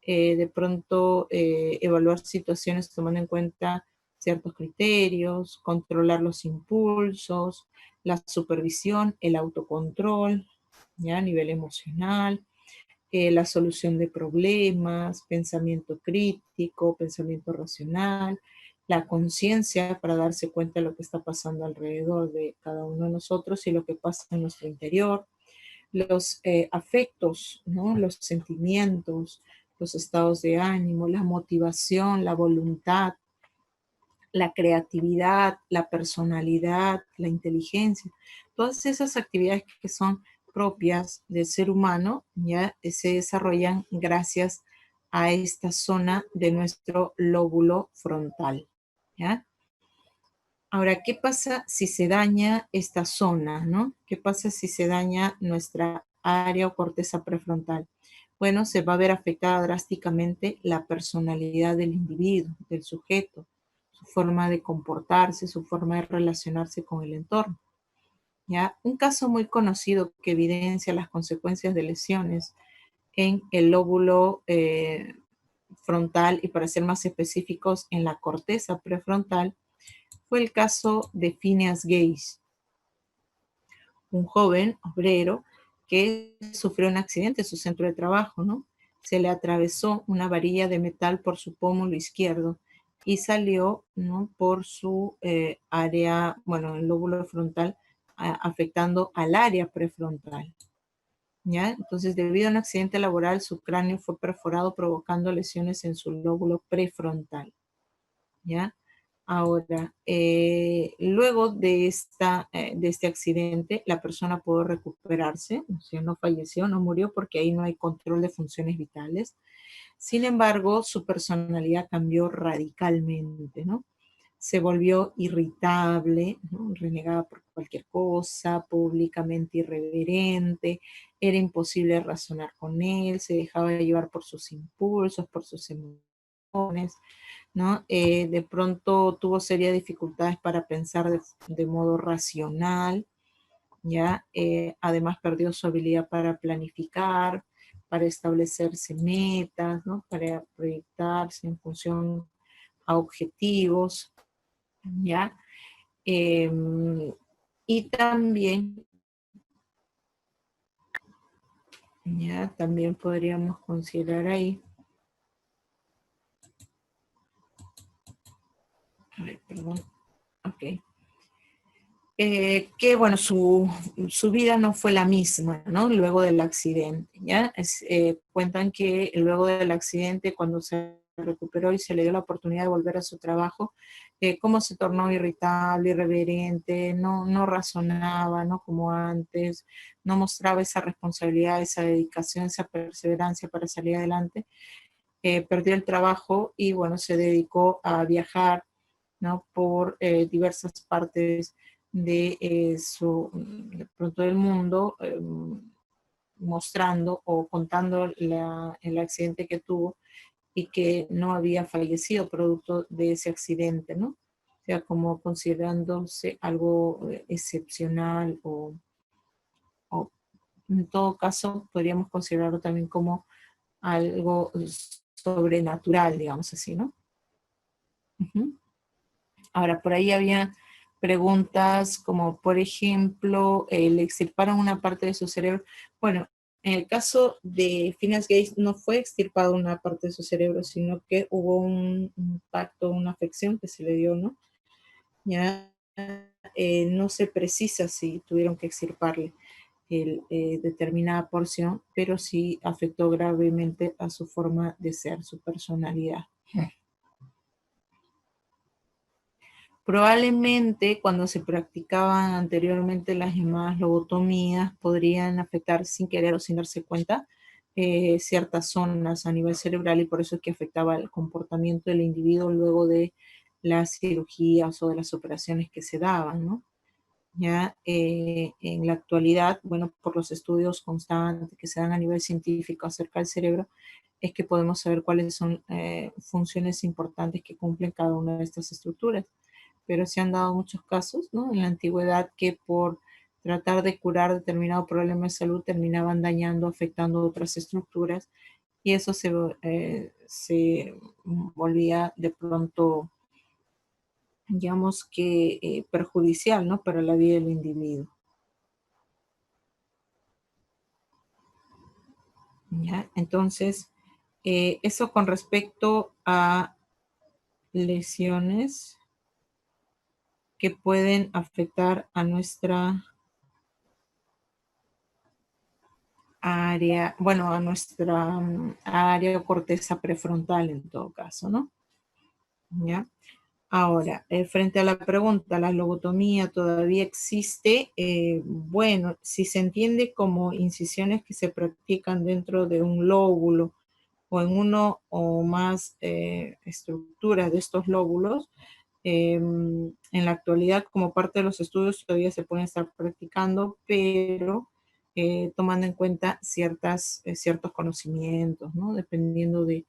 de pronto evaluar situaciones tomando en cuenta ciertos criterios, controlar los impulsos, la supervisión, el autocontrol, ¿ya? A nivel emocional, la solución de problemas, pensamiento crítico, pensamiento racional, la conciencia para darse cuenta de lo que está pasando alrededor de cada uno de nosotros y lo que pasa en nuestro interior, los afectos, ¿no? Los sentimientos, los estados de ánimo, la motivación, la voluntad, la creatividad, la personalidad, la inteligencia, todas esas actividades que son propias del ser humano, ya se desarrollan gracias a esta zona de nuestro lóbulo frontal, ¿ya? Ahora, ¿qué pasa si se daña esta zona, no? ¿Qué pasa si se daña nuestra área o corteza prefrontal? bueno, se va a ver afectada drásticamente la personalidad del individuo, del sujeto, su forma de comportarse, su forma de relacionarse con el entorno. ¿Ya? Un caso muy conocido que evidencia las consecuencias de lesiones en el lóbulo frontal y, para ser más específicos, en la corteza prefrontal, fue el caso de Phineas Gage, un joven obrero que sufrió un accidente en su centro de trabajo, ¿no? Se le atravesó una varilla de metal por su pómulo izquierdo y salió, ¿no?, por su área, bueno, el lóbulo frontal, afectando al área prefrontal. ¿Ya? Entonces, debido a un accidente laboral, su cráneo fue perforado provocando lesiones en su lóbulo prefrontal. ¿Ya? Ahora, luego de este accidente, la persona pudo recuperarse, o sea, no falleció, no murió porque ahí no hay control de funciones vitales. Sin embargo, su personalidad cambió radicalmente, ¿no? Se volvió irritable, ¿no? Renegaba por cualquier cosa, públicamente irreverente, era imposible razonar con él, se dejaba llevar por sus impulsos, por sus emociones, ¿no? De pronto tuvo serias dificultades para pensar de modo racional, ¿ya? Además perdió su habilidad para planificar, para establecerse metas, ¿no? Para proyectarse en función a objetivos, ¿ya? Y también, ya, también podríamos considerar ahí, a ver, perdón, ok, que bueno, su vida no fue la misma, ¿no? Luego del accidente, ¿ya? Cuentan que luego del accidente, cuando se recuperó y se le dio la oportunidad de volver a su trabajo, cómo se tornó irritable, irreverente, no razonaba, ¿no? Como antes, no mostraba esa responsabilidad, esa dedicación, esa perseverancia para salir adelante. Perdió el trabajo y bueno, se dedicó a viajar, ¿no?, por diversas partes de pronto del mundo, mostrando o contando el accidente que tuvo y que no había fallecido producto de ese accidente, ¿no? O sea, como considerándose algo excepcional o en todo caso podríamos considerarlo también como algo sobrenatural, digamos así, ¿no? Ujú. Ahora, por ahí había preguntas como, por ejemplo, le extirparon una parte de su cerebro. Bueno, en el caso de Phineas Gage no fue extirpado una parte de su cerebro, sino que hubo un impacto, una afección que se le dio, ¿no? Ya no se precisa si tuvieron que extirparle determinada porción, pero sí afectó gravemente a su forma de ser, su personalidad. Probablemente cuando se practicaban anteriormente las llamadas lobotomías podrían afectar sin querer o sin darse cuenta ciertas zonas a nivel cerebral y por eso es que afectaba el comportamiento del individuo luego de las cirugías o de las operaciones que se daban, ¿no? Ya en la actualidad, bueno, por los estudios constantes que se dan a nivel científico acerca del cerebro, es que podemos saber cuáles son funciones importantes que cumplen cada una de estas estructuras. Pero se han dado muchos casos, ¿no?, en la antigüedad que por tratar de curar determinado problema de salud terminaban dañando, afectando otras estructuras y eso se volvía de pronto, digamos que perjudicial, ¿no?, para la vida del individuo. ¿Ya? Entonces, eso con respecto a lesiones que pueden afectar a nuestra área, bueno, a nuestra área o corteza prefrontal en todo caso, ¿no? ¿Ya? Ahora, frente a la pregunta, ¿la lobotomía todavía existe? Bueno, si se entiende como incisiones que se practican dentro de un lóbulo o en uno o más estructuras de estos lóbulos, en la actualidad como parte de los estudios todavía se pueden estar practicando, pero tomando en cuenta ciertos conocimientos, ¿no? Dependiendo de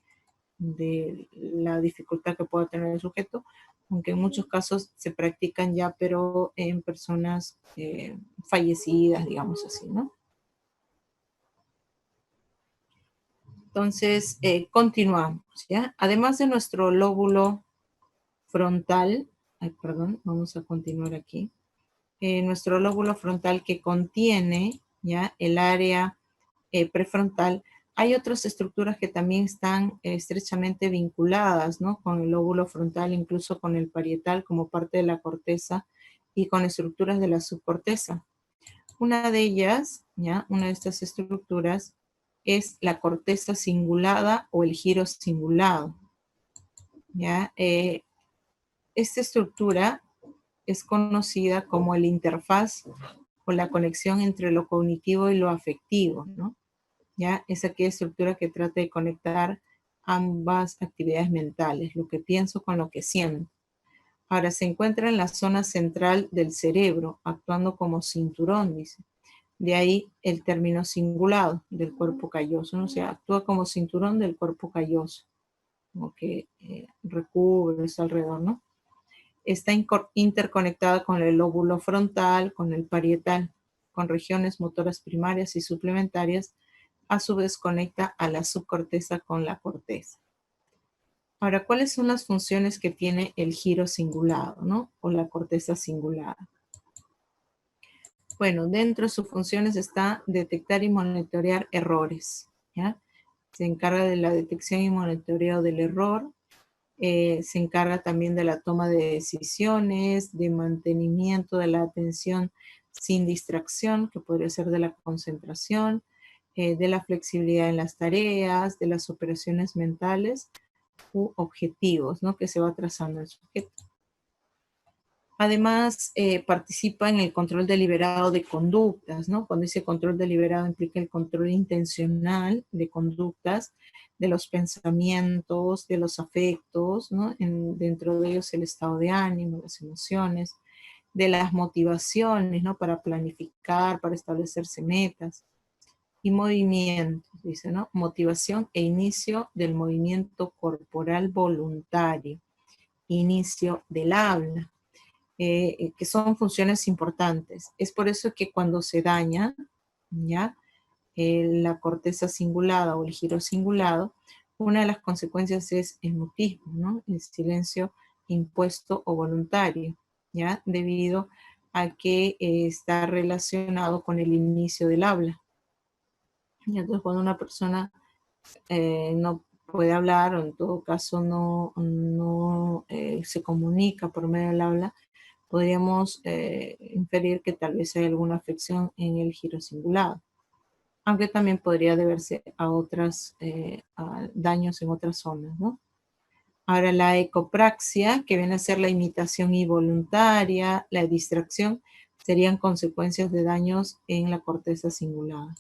la dificultad que pueda tener el sujeto, aunque en muchos casos se practican ya, pero en personas fallecidas, digamos así, ¿no? Entonces, continuamos, ¿ya? Además de nuestro lóbulo frontal, ay, perdón, vamos a continuar aquí. Nuestro lóbulo frontal que contiene, ¿ya? El área prefrontal, hay otras estructuras que también están estrechamente vinculadas, ¿no? Con el lóbulo frontal, incluso con el parietal como parte de la corteza y con estructuras de la subcorteza. Una de ellas, ¿ya? Una de estas estructuras es la corteza cingulada o el giro cingulado, ¿ya? Esta estructura es conocida como el interfaz o la conexión entre lo cognitivo y lo afectivo, ¿no? ¿Ya? Es aquella estructura que trata de conectar ambas actividades mentales, lo que pienso con lo que siento. Ahora se encuentra en la zona central del cerebro, actuando como cinturón, dice. De ahí el término cingulado del cuerpo calloso, ¿no? O sea, actúa como cinturón del cuerpo calloso, como que recubre eso alrededor, ¿no? Está interconectada con el lóbulo frontal, con el parietal, con regiones motoras primarias y suplementarias. A su vez conecta a la subcorteza con la corteza. Ahora, ¿cuáles son las funciones que tiene el giro cingulado, ¿no? O la corteza cingulada? Bueno, dentro de sus funciones está detectar y monitorear errores, ¿ya? Se encarga de la detección y monitoreo del error, se encarga también de la toma de decisiones, de mantenimiento de la atención sin distracción, que podría ser de la concentración, de la flexibilidad en las tareas, de las operaciones mentales u objetivos, ¿no? Que se va trazando el sujeto. Además, participa en el control deliberado de conductas, ¿no? Cuando dice control deliberado implica el control intencional de conductas, de los pensamientos, de los afectos, ¿no? Dentro de ellos el estado de ánimo, las emociones, de las motivaciones, ¿no? Para planificar, para establecerse metas. Y movimientos, dice, ¿no? Motivación e inicio del movimiento corporal voluntario, inicio del habla. Que son funciones importantes. Es por eso que cuando se daña, ¿ya? La corteza cingulada o el giro cingulado, una de las consecuencias es el mutismo, ¿no? El silencio impuesto o voluntario, ¿ya? Debido a que está relacionado con el inicio del habla. Y entonces cuando una persona no puede hablar o en todo caso no se comunica por medio del habla, podríamos inferir que tal vez hay alguna afección en el giro cingulado, aunque también podría deberse a otros daños en otras zonas, ¿no? Ahora, la ecopraxia, que viene a ser la imitación involuntaria, la distracción, serían consecuencias de daños en la corteza cingulada.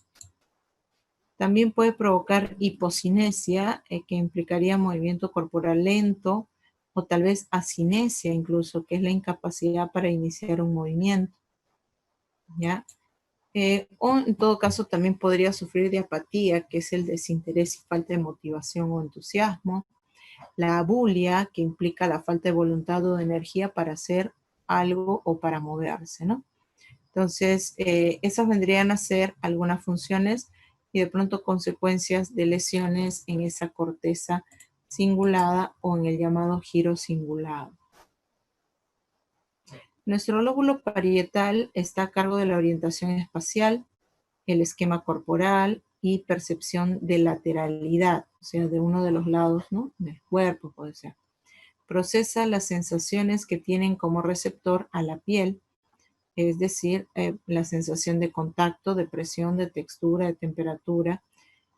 También puede provocar hipocinesia, que implicaría movimiento corporal lento, o tal vez asinesia incluso, que es la incapacidad para iniciar un movimiento, ¿ya? O en todo caso también podría sufrir de apatía, que es el desinterés y falta de motivación o entusiasmo. La abulia, que implica la falta de voluntad o de energía para hacer algo o para moverse, ¿no? Entonces, esas vendrían a ser algunas funciones y de pronto consecuencias de lesiones en esa corteza cingulada o en el llamado giro cingulado. Nuestro lóbulo parietal está a cargo de la orientación espacial, el esquema corporal y percepción de lateralidad, o sea, de uno de los lados, ¿no? Del cuerpo puede ser. Procesa las sensaciones que tienen como receptor a la piel, es decir, la sensación de contacto, de presión, de textura, de temperatura,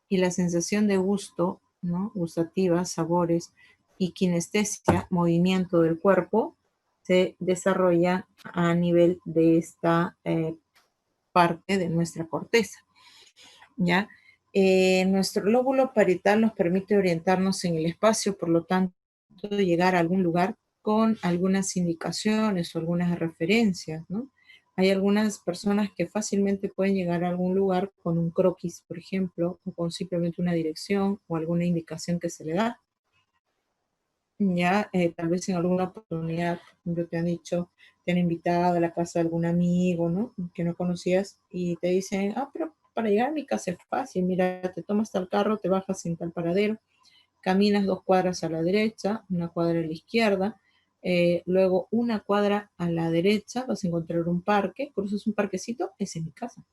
y la sensación de gusto, ¿no? Gustativa, sabores, y kinestesia, movimiento del cuerpo, se desarrolla a nivel de esta parte de nuestra corteza, ¿ya? Nuestro lóbulo parietal nos permite orientarnos en el espacio, por lo tanto, llegar a algún lugar con algunas indicaciones o algunas referencias, ¿no? Hay algunas personas que fácilmente pueden llegar a algún lugar con un croquis, por ejemplo, o con simplemente una dirección o alguna indicación que se le da. Ya, tal vez en alguna oportunidad, por ejemplo, te han dicho, te han invitado a la casa de algún amigo, ¿no? Que no conocías y te dicen, ah, pero para llegar a mi casa es fácil, mira, te tomas tal carro, te bajas en tal paradero, caminas 2 cuadras a la derecha, 1 cuadra a la izquierda, luego 1 cuadra a la derecha vas a encontrar un parque, cruzas un parquecito, esa es mi casa.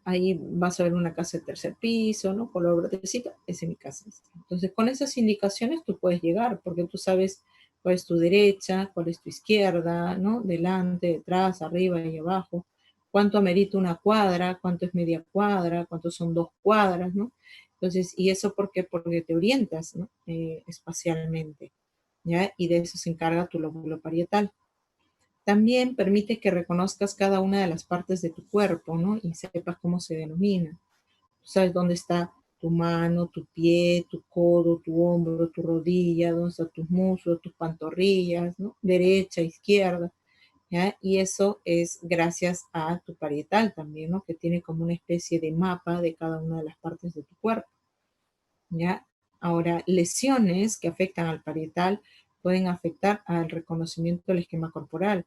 Ahí vas a ver una casa de tercer piso, ¿no? Color verdecito, esa es mi casa. Entonces, con esas indicaciones tú puedes llegar, porque tú sabes cuál es tu derecha, cuál es tu izquierda, ¿no? Delante, detrás, arriba y abajo. Cuánto amerita 1 cuadra, cuánto es media cuadra, cuántos son 2 cuadras, ¿no? Entonces, ¿y eso por qué? Porque te orientas, ¿no? Espacialmente, ¿ya? Y de eso se encarga tu lóbulo parietal. También permite que reconozcas cada una de las partes de tu cuerpo, ¿no? Y sepas cómo se denomina. Tú sabes dónde está tu mano, tu pie, tu codo, tu hombro, tu rodilla, dónde están tus muslos, tus pantorrillas, ¿no? Derecha, izquierda, ¿ya? Y eso es gracias a tu parietal también, ¿no? Que tiene como una especie de mapa de cada una de las partes de tu cuerpo, ¿ya? Ahora, lesiones que afectan al parietal pueden afectar al reconocimiento del esquema corporal.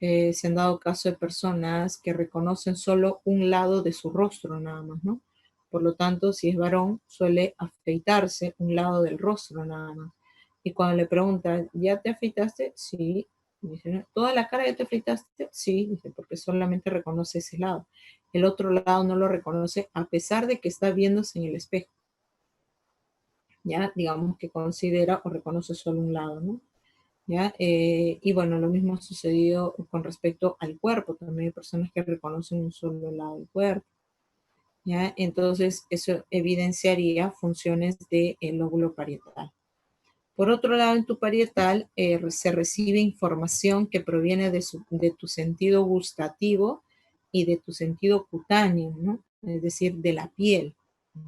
Se han dado casos de personas que reconocen solo un lado de su rostro nada más, ¿no? Por lo tanto, si es varón, suele afeitarse un lado del rostro nada más. Y cuando le preguntan, ¿ya te afeitaste? Sí. Dice, "¿No? ¿Toda la cara ya te afeitaste? Sí, dice, porque solamente reconoce ese lado. El otro lado no lo reconoce a pesar de que está viéndose en el espejo. Ya, digamos que considera o reconoce solo un lado, ¿no? ¿Ya? Y bueno, lo mismo ha sucedido con respecto al cuerpo. También hay personas que reconocen un solo lado del cuerpo. ¿Ya? Entonces, eso evidenciaría funciones del lóbulo parietal. Por otro lado, en tu parietal se recibe información que proviene de tu sentido gustativo y de tu sentido cutáneo, ¿no? Es decir, de la piel,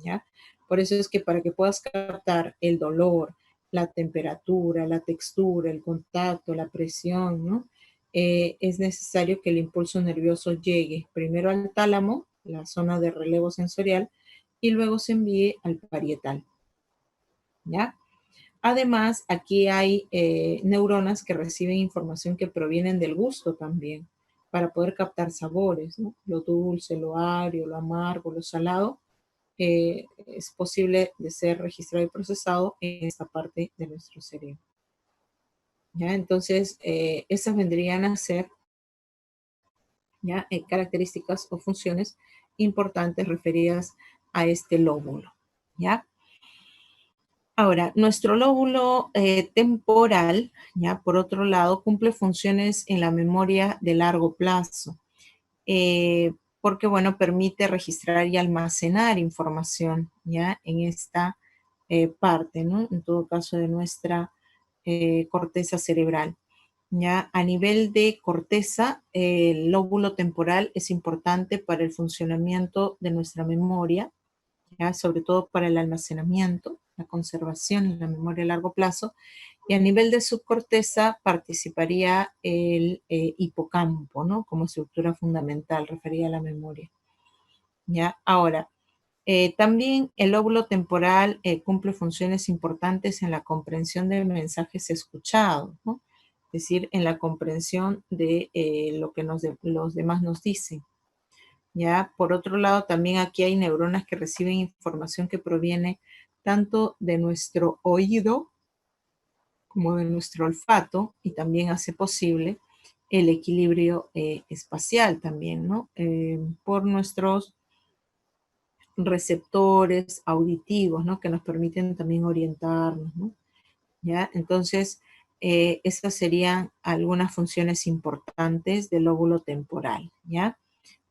¿ya? Por eso es que para que puedas captar el dolor, la temperatura, la textura, el contacto, la presión, ¿no? Es necesario que el impulso nervioso llegue primero al tálamo, la zona de relevo sensorial, y luego se envíe al parietal, ¿ya? Además, aquí hay neuronas que reciben información que provienen del gusto también, para poder captar sabores, ¿no? Lo dulce, lo agrio, lo amargo, lo salado, es posible de ser registrado y procesado en esta parte de nuestro cerebro. ¿Ya? Entonces, esas vendrían a ser ¿ya? Características o funciones importantes referidas a este lóbulo. ¿Ya? Ahora, nuestro lóbulo temporal, ya por otro lado, cumple funciones en la memoria de largo plazo, porque, bueno, permite registrar y almacenar información, ya, en esta parte, ¿no? En todo caso, de nuestra corteza cerebral. Ya, a nivel de corteza, el lóbulo temporal es importante para el funcionamiento de nuestra memoria, ¿ya? Sobre todo para el almacenamiento, la conservación y la memoria a largo plazo. Y a nivel de subcorteza participaría el hipocampo, ¿no? Como estructura fundamental referida a la memoria. ¿Ya? Ahora, también el lóbulo temporal cumple funciones importantes en la comprensión de mensajes escuchados, ¿no? Es decir, en la comprensión de lo que los demás nos dicen. ¿Ya? Por otro lado, también aquí hay neuronas que reciben información que proviene tanto de nuestro oído como de nuestro olfato y también hace posible el equilibrio espacial también, ¿no? Por nuestros receptores auditivos, ¿no? Que nos permiten también orientarnos, ¿no? ¿Ya? Entonces, esas serían algunas funciones importantes del lóbulo temporal, ¿ya?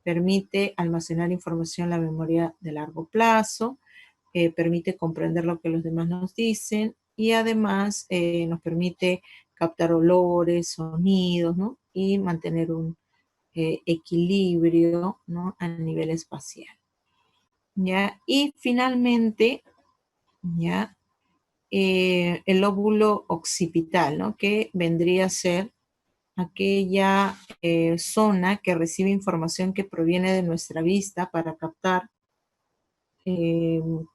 Permite almacenar información en la memoria de largo plazo, permite comprender lo que los demás nos dicen y además nos permite captar olores, sonidos, ¿no? Y mantener un equilibrio, ¿no? A nivel espacial. ¿Ya? Y finalmente, ¿ya? El lóbulo occipital, ¿no? Que vendría a ser aquella zona que recibe información que proviene de nuestra vista para captar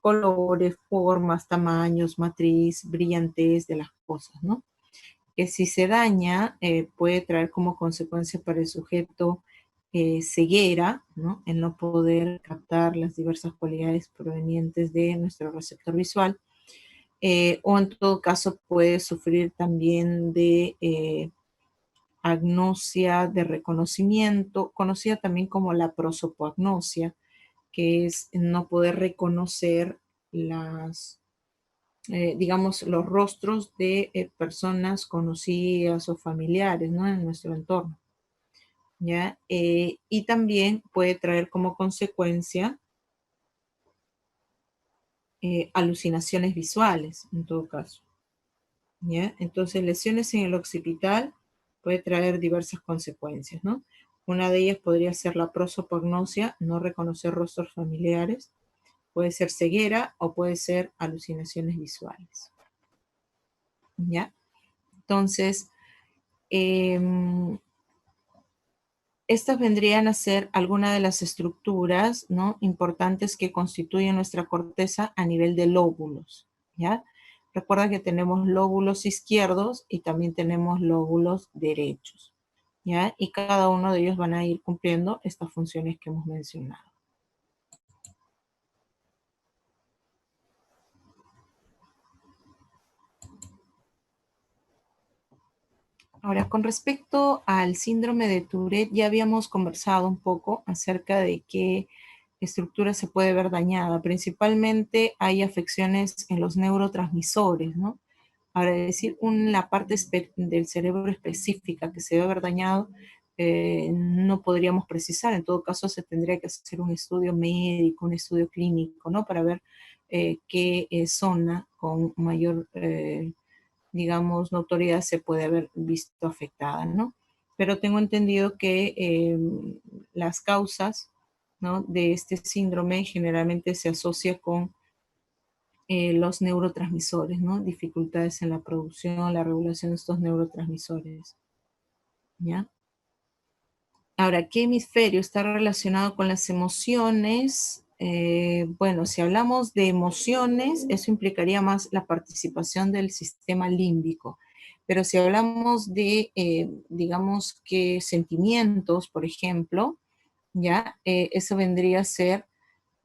colores, formas, tamaños, matriz, brillantez de las cosas, ¿no? Que si se daña puede traer como consecuencia para el sujeto ceguera, ¿no? El no poder captar las diversas cualidades provenientes de nuestro receptor visual, o en todo caso puede sufrir también de agnosia de reconocimiento, conocida también como la prosopoagnosia, que es no poder reconocer las, digamos, los rostros de personas conocidas o familiares, ¿no? En nuestro entorno, ¿ya? Y también puede traer como consecuencia alucinaciones visuales, en todo caso, ¿ya? Entonces, lesiones en el occipital puede traer diversas consecuencias, ¿no? Una de ellas podría ser la prosopagnosia, no reconocer rostros familiares, puede ser ceguera o puede ser alucinaciones visuales, ¿ya? Entonces, em, estas vendrían a ser algunas de las estructuras, ¿no? Importantes que constituyen nuestra corteza a nivel de lóbulos, ¿ya? Recuerda que tenemos lóbulos izquierdos y también tenemos lóbulos derechos, ¿ya? Y cada uno de ellos van a ir cumpliendo estas funciones que hemos mencionado. Ahora, con respecto al síndrome de Tourette, ya habíamos conversado un poco acerca de qué estructura se puede ver dañada. Principalmente hay afecciones en los neurotransmisores, ¿no? Ahora, decir la parte del cerebro específica que se debe haber dañado, no podríamos precisar. En todo caso, se tendría que hacer un estudio médico, un estudio clínico, ¿no? Para ver qué zona con mayor digamos, notoriedad se puede haber visto afectada, ¿no? Pero tengo entendido que las causas, ¿no? De este síndrome generalmente se asocia con los neurotransmisores, ¿no? Dificultades en la producción, la regulación de estos neurotransmisores, ¿ya? Ahora, ¿qué hemisferio está relacionado con las emociones? Bueno, si hablamos de emociones, eso implicaría más la participación del sistema límbico. Pero si hablamos de, digamos que sentimientos, por ejemplo, ya, eso vendría a ser,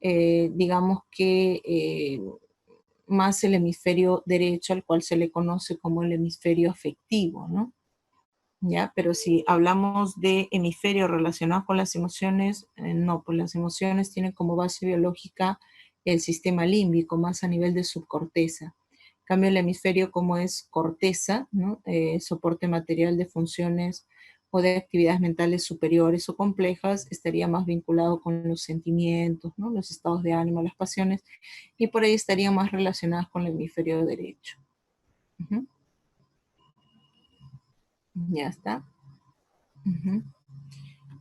digamos que más el hemisferio derecho, al cual se le conoce como el hemisferio afectivo, ¿no? ¿Ya? Pero si hablamos de hemisferio relacionado con las emociones, no, pues las emociones tienen como base biológica el sistema límbico, más a nivel de subcorteza. En cambio, el hemisferio como es corteza, ¿no? Soporte material de funciones o de actividades mentales superiores o complejas, estaría más vinculado con los sentimientos, ¿no? Los estados de ánimo, las pasiones, y por ahí estaría más relacionadas con el hemisferio derecho. Ujú. Ya está. Ujú.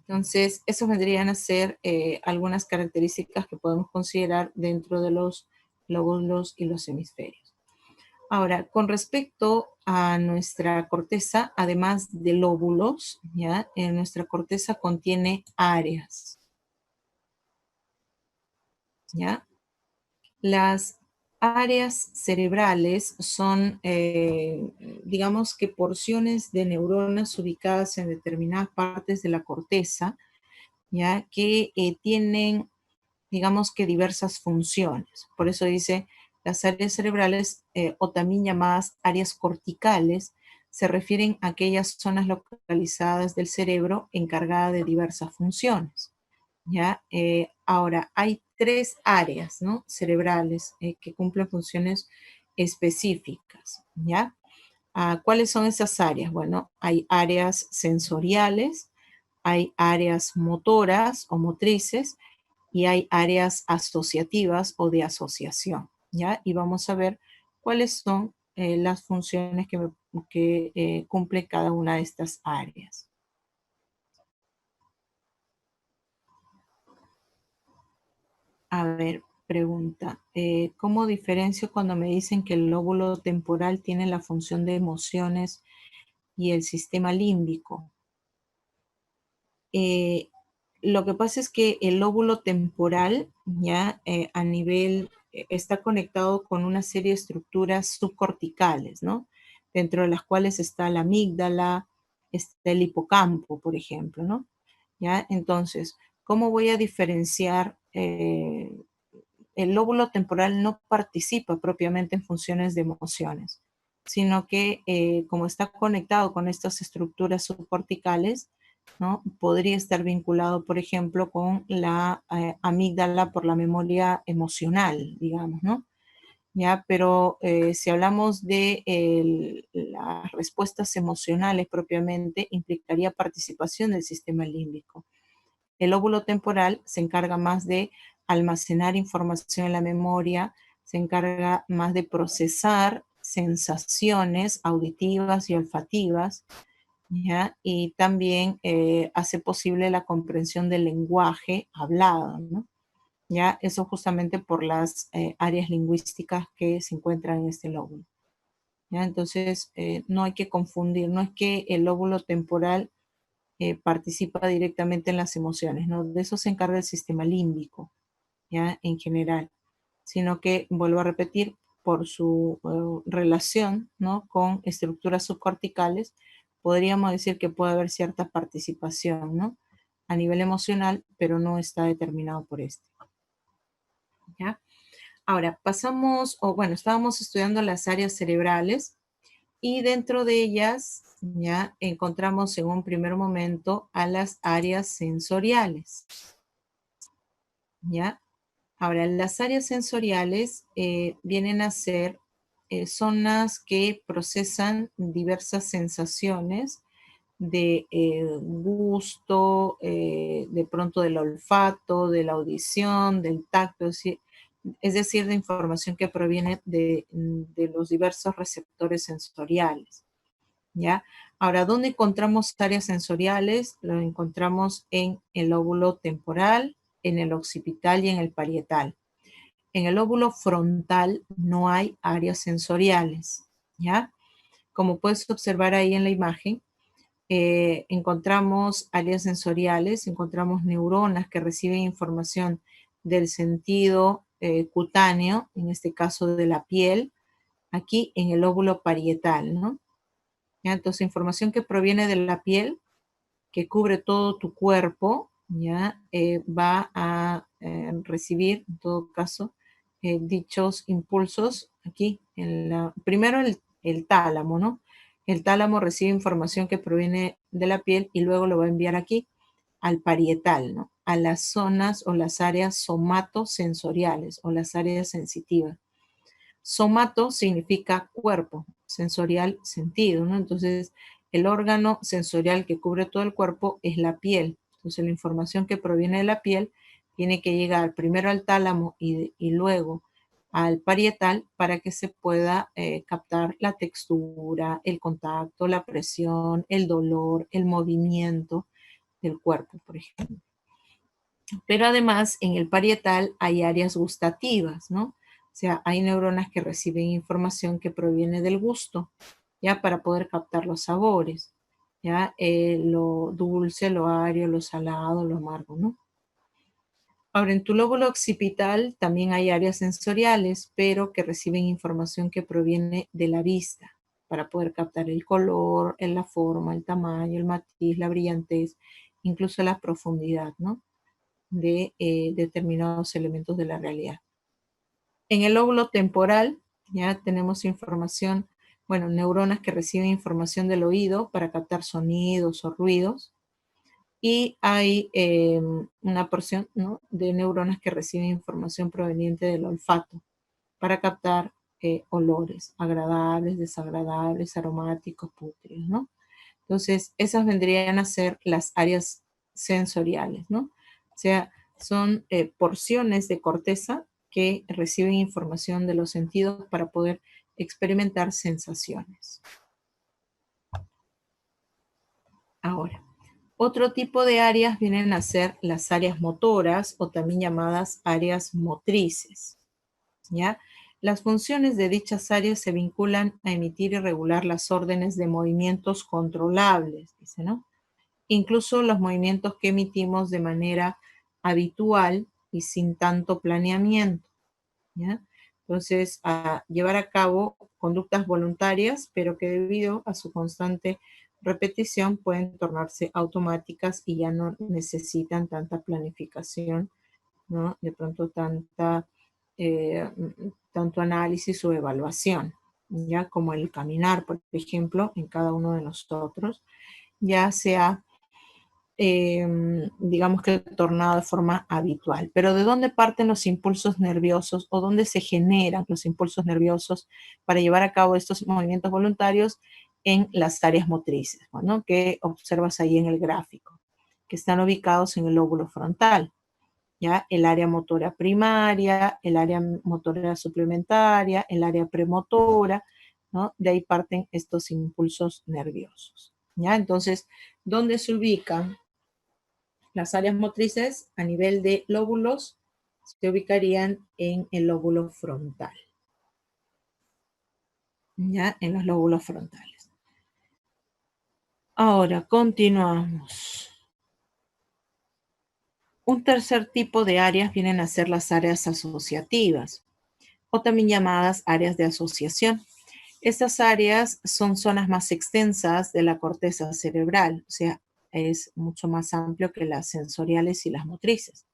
Entonces, esos vendrían a ser algunas características que podemos considerar dentro de los lóbulos y los hemisferios. Ahora, con respecto a nuestra corteza, además de lóbulos, ¿ya? Nuestra corteza contiene áreas, ¿ya? Las áreas cerebrales son, digamos que porciones de neuronas ubicadas en determinadas partes de la corteza, ¿ya? Que tienen, digamos que diversas funciones. Por eso dice, las áreas cerebrales, o también llamadas áreas corticales, se refieren a aquellas zonas localizadas del cerebro encargadas de diversas funciones. ¿Ya? Ahora, hay tres áreas, ¿no? Cerebrales que cumplen funciones específicas, ¿ya? ¿Cuáles son esas áreas? Bueno, hay áreas sensoriales, hay áreas motoras o motrices y hay áreas asociativas o de asociación, ¿ya? Y vamos a ver cuáles son las funciones que cumple cada una de estas áreas. A ver, pregunta, ¿cómo diferencio cuando me dicen que el lóbulo temporal tiene la función de emociones y el sistema límbico. Lo que pasa es que el lóbulo temporal ya a nivel está conectado con una serie de estructuras subcorticales, ¿no? Dentro de las cuales está la amígdala, está el hipocampo, por ejemplo, ¿no? ¿Ya? Entonces, ¿cómo voy a diferenciar? El lóbulo temporal no participa propiamente en funciones de emociones, sino que como está conectado con estas estructuras subcorticales, ¿no? Podría estar vinculado, por ejemplo, con la amígdala por la memoria emocional, digamos, ¿no? Ya, pero si hablamos de las respuestas emocionales propiamente, implicaría participación del sistema límbico. El lóbulo temporal se encarga más de almacenar información en la memoria, se encarga más de procesar sensaciones auditivas y olfativas, ¿ya? Y también hace posible la comprensión del lenguaje hablado, ¿no? ¿Ya? Eso justamente por las áreas lingüísticas que se encuentran en este lóbulo. ¿Ya? Entonces, no hay que confundir, no es que el lóbulo temporal participa directamente en las emociones, ¿no? De eso se encarga el sistema límbico, ¿ya? En general, sino que, vuelvo a repetir, por su relación, ¿no? Con estructuras subcorticales, podríamos decir que puede haber cierta participación, ¿no? A nivel emocional, pero no está determinado por este, ¿ya? Ahora, pasamos, o bueno, estábamos estudiando las áreas cerebrales y dentro de ellas ya encontramos en un primer momento a las áreas sensoriales, ¿ya? Ahora, las áreas sensoriales vienen a ser zonas que procesan diversas sensaciones de gusto, de pronto del olfato, de la audición, del tacto, es decir, de información que proviene de los diversos receptores sensoriales, ¿ya? Ahora, ¿dónde encontramos áreas sensoriales? Lo encontramos en el lóbulo temporal, en el occipital y en el parietal. En el lóbulo frontal no hay áreas sensoriales, ¿ya? Como puedes observar ahí en la imagen, encontramos áreas sensoriales, encontramos neuronas que reciben información del sentido cutáneo, en este caso de la piel, aquí en el lóbulo parietal, ¿no? ¿Ya? Entonces, información que proviene de la piel, que cubre todo tu cuerpo, ¿ya? Va a recibir, en todo caso, dichos impulsos aquí. Primero el tálamo, ¿no? El tálamo recibe información que proviene de la piel y luego lo va a enviar aquí al parietal, ¿no? A las zonas o las áreas somatosensoriales o las áreas sensitivas. Somato significa cuerpo, sensorial, sentido, ¿no? Entonces, el órgano sensorial que cubre todo el cuerpo es la piel. Entonces, la información que proviene de la piel tiene que llegar primero al tálamo y luego al parietal para que se pueda captar la textura, el contacto, la presión, el dolor, el movimiento del cuerpo, por ejemplo. Pero además en el parietal hay áreas gustativas, ¿no? O sea, hay neuronas que reciben información que proviene del gusto, ya para poder captar los sabores, ya lo dulce, lo agrio, lo salado, lo amargo, ¿no? Ahora, en tu lóbulo occipital también hay áreas sensoriales, pero que reciben información que proviene de la vista, para poder captar el color, la forma, el tamaño, el matiz, la brillantez, incluso la profundidad, ¿no? De determinados elementos de la realidad. En el lóbulo temporal ya tenemos información, bueno, neuronas que reciben información del oído para captar sonidos o ruidos y hay una porción, ¿no?, de neuronas que reciben información proveniente del olfato para captar olores agradables, desagradables, aromáticos, pútridos, ¿no? Entonces, esas vendrían a ser las áreas sensoriales, ¿no? O sea, son porciones de corteza que reciben información de los sentidos para poder experimentar sensaciones. Ahora, otro tipo de áreas vienen a ser las áreas motoras o también llamadas áreas motrices, ¿ya? Las funciones de dichas áreas se vinculan a emitir y regular las órdenes de movimientos controlables, dice, ¿no? Incluso los movimientos que emitimos de manera habitual y sin tanto planeamiento, ¿ya? Entonces, a llevar a cabo conductas voluntarias, pero que debido a su constante repetición pueden tornarse automáticas y ya no necesitan tanta planificación, ¿no? De pronto tanto análisis o evaluación, ya como el caminar, por ejemplo, en cada uno de nosotros, ya sea digamos que tornado de forma habitual. Pero ¿de dónde parten los impulsos nerviosos o dónde se generan los impulsos nerviosos para llevar a cabo estos movimientos voluntarios en las áreas motrices, ¿no? Que observas ahí en el gráfico, que están ubicados en el lóbulo frontal, ¿ya? El área motora primaria, el área motora suplementaria, el área premotora, ¿no? De ahí parten estos impulsos nerviosos, ¿ya? Entonces, ¿dónde se ubican las áreas motrices a nivel de lóbulos? Se ubicarían en el lóbulo frontal, ¿ya? En los lóbulos frontales. Ahora, continuamos. Un tercer tipo de áreas vienen a ser las áreas asociativas, o también llamadas áreas de asociación. Estas áreas son zonas más extensas de la corteza cerebral, o sea, es mucho más amplio que las sensoriales y las motrices.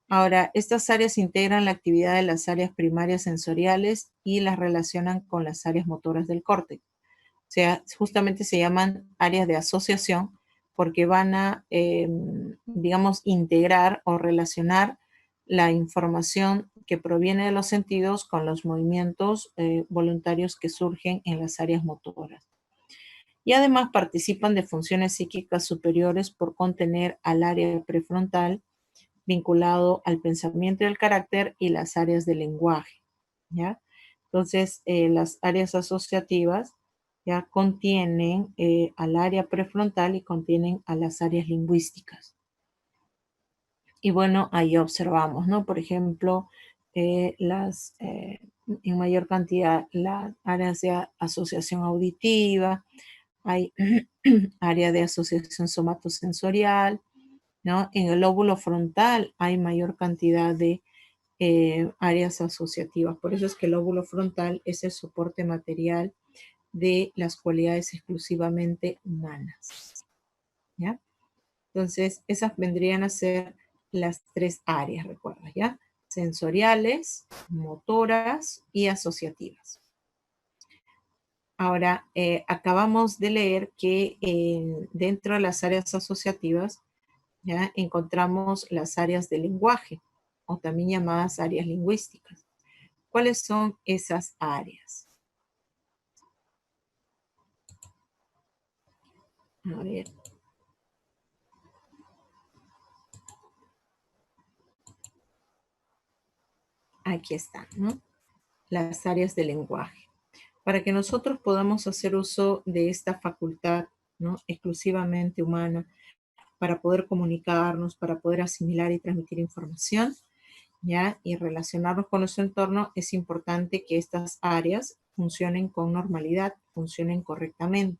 Ahora, estas áreas integran la actividad de las áreas primarias sensoriales y las relacionan con las áreas motoras del córtex. O sea, justamente se llaman áreas de asociación porque van a, digamos, integrar o relacionar la información que proviene de los sentidos con los movimientos voluntarios que surgen en las áreas motoras. Y además participan de funciones psíquicas superiores por contener al área prefrontal vinculado al pensamiento y al carácter y las áreas del lenguaje, ¿ya? Entonces, las áreas asociativas ya contienen al área prefrontal y contienen a las áreas lingüísticas. Y bueno, ahí observamos, ¿no? Por ejemplo, en mayor cantidad las áreas de asociación auditiva, hay área de asociación somatosensorial, ¿no? En el lóbulo frontal hay mayor cantidad de áreas asociativas. Por eso es que el lóbulo frontal es el soporte material de las cualidades exclusivamente humanas, ¿ya? Entonces, esas vendrían a ser las tres áreas, recuerda, ¿ya? Sensoriales, motoras y asociativas. Ahora, acabamos de leer que dentro de las áreas asociativas, ¿ya? Encontramos las áreas del lenguaje, o también llamadas áreas lingüísticas. ¿Cuáles son esas áreas? A ver. Aquí están, ¿no? Las áreas del lenguaje. Para que nosotros podamos hacer uso de esta facultad, ¿no? Exclusivamente humana, para poder comunicarnos, para poder asimilar y transmitir información, ¿ya? Y relacionarnos con nuestro entorno, es importante que estas áreas funcionen con normalidad, funcionen correctamente.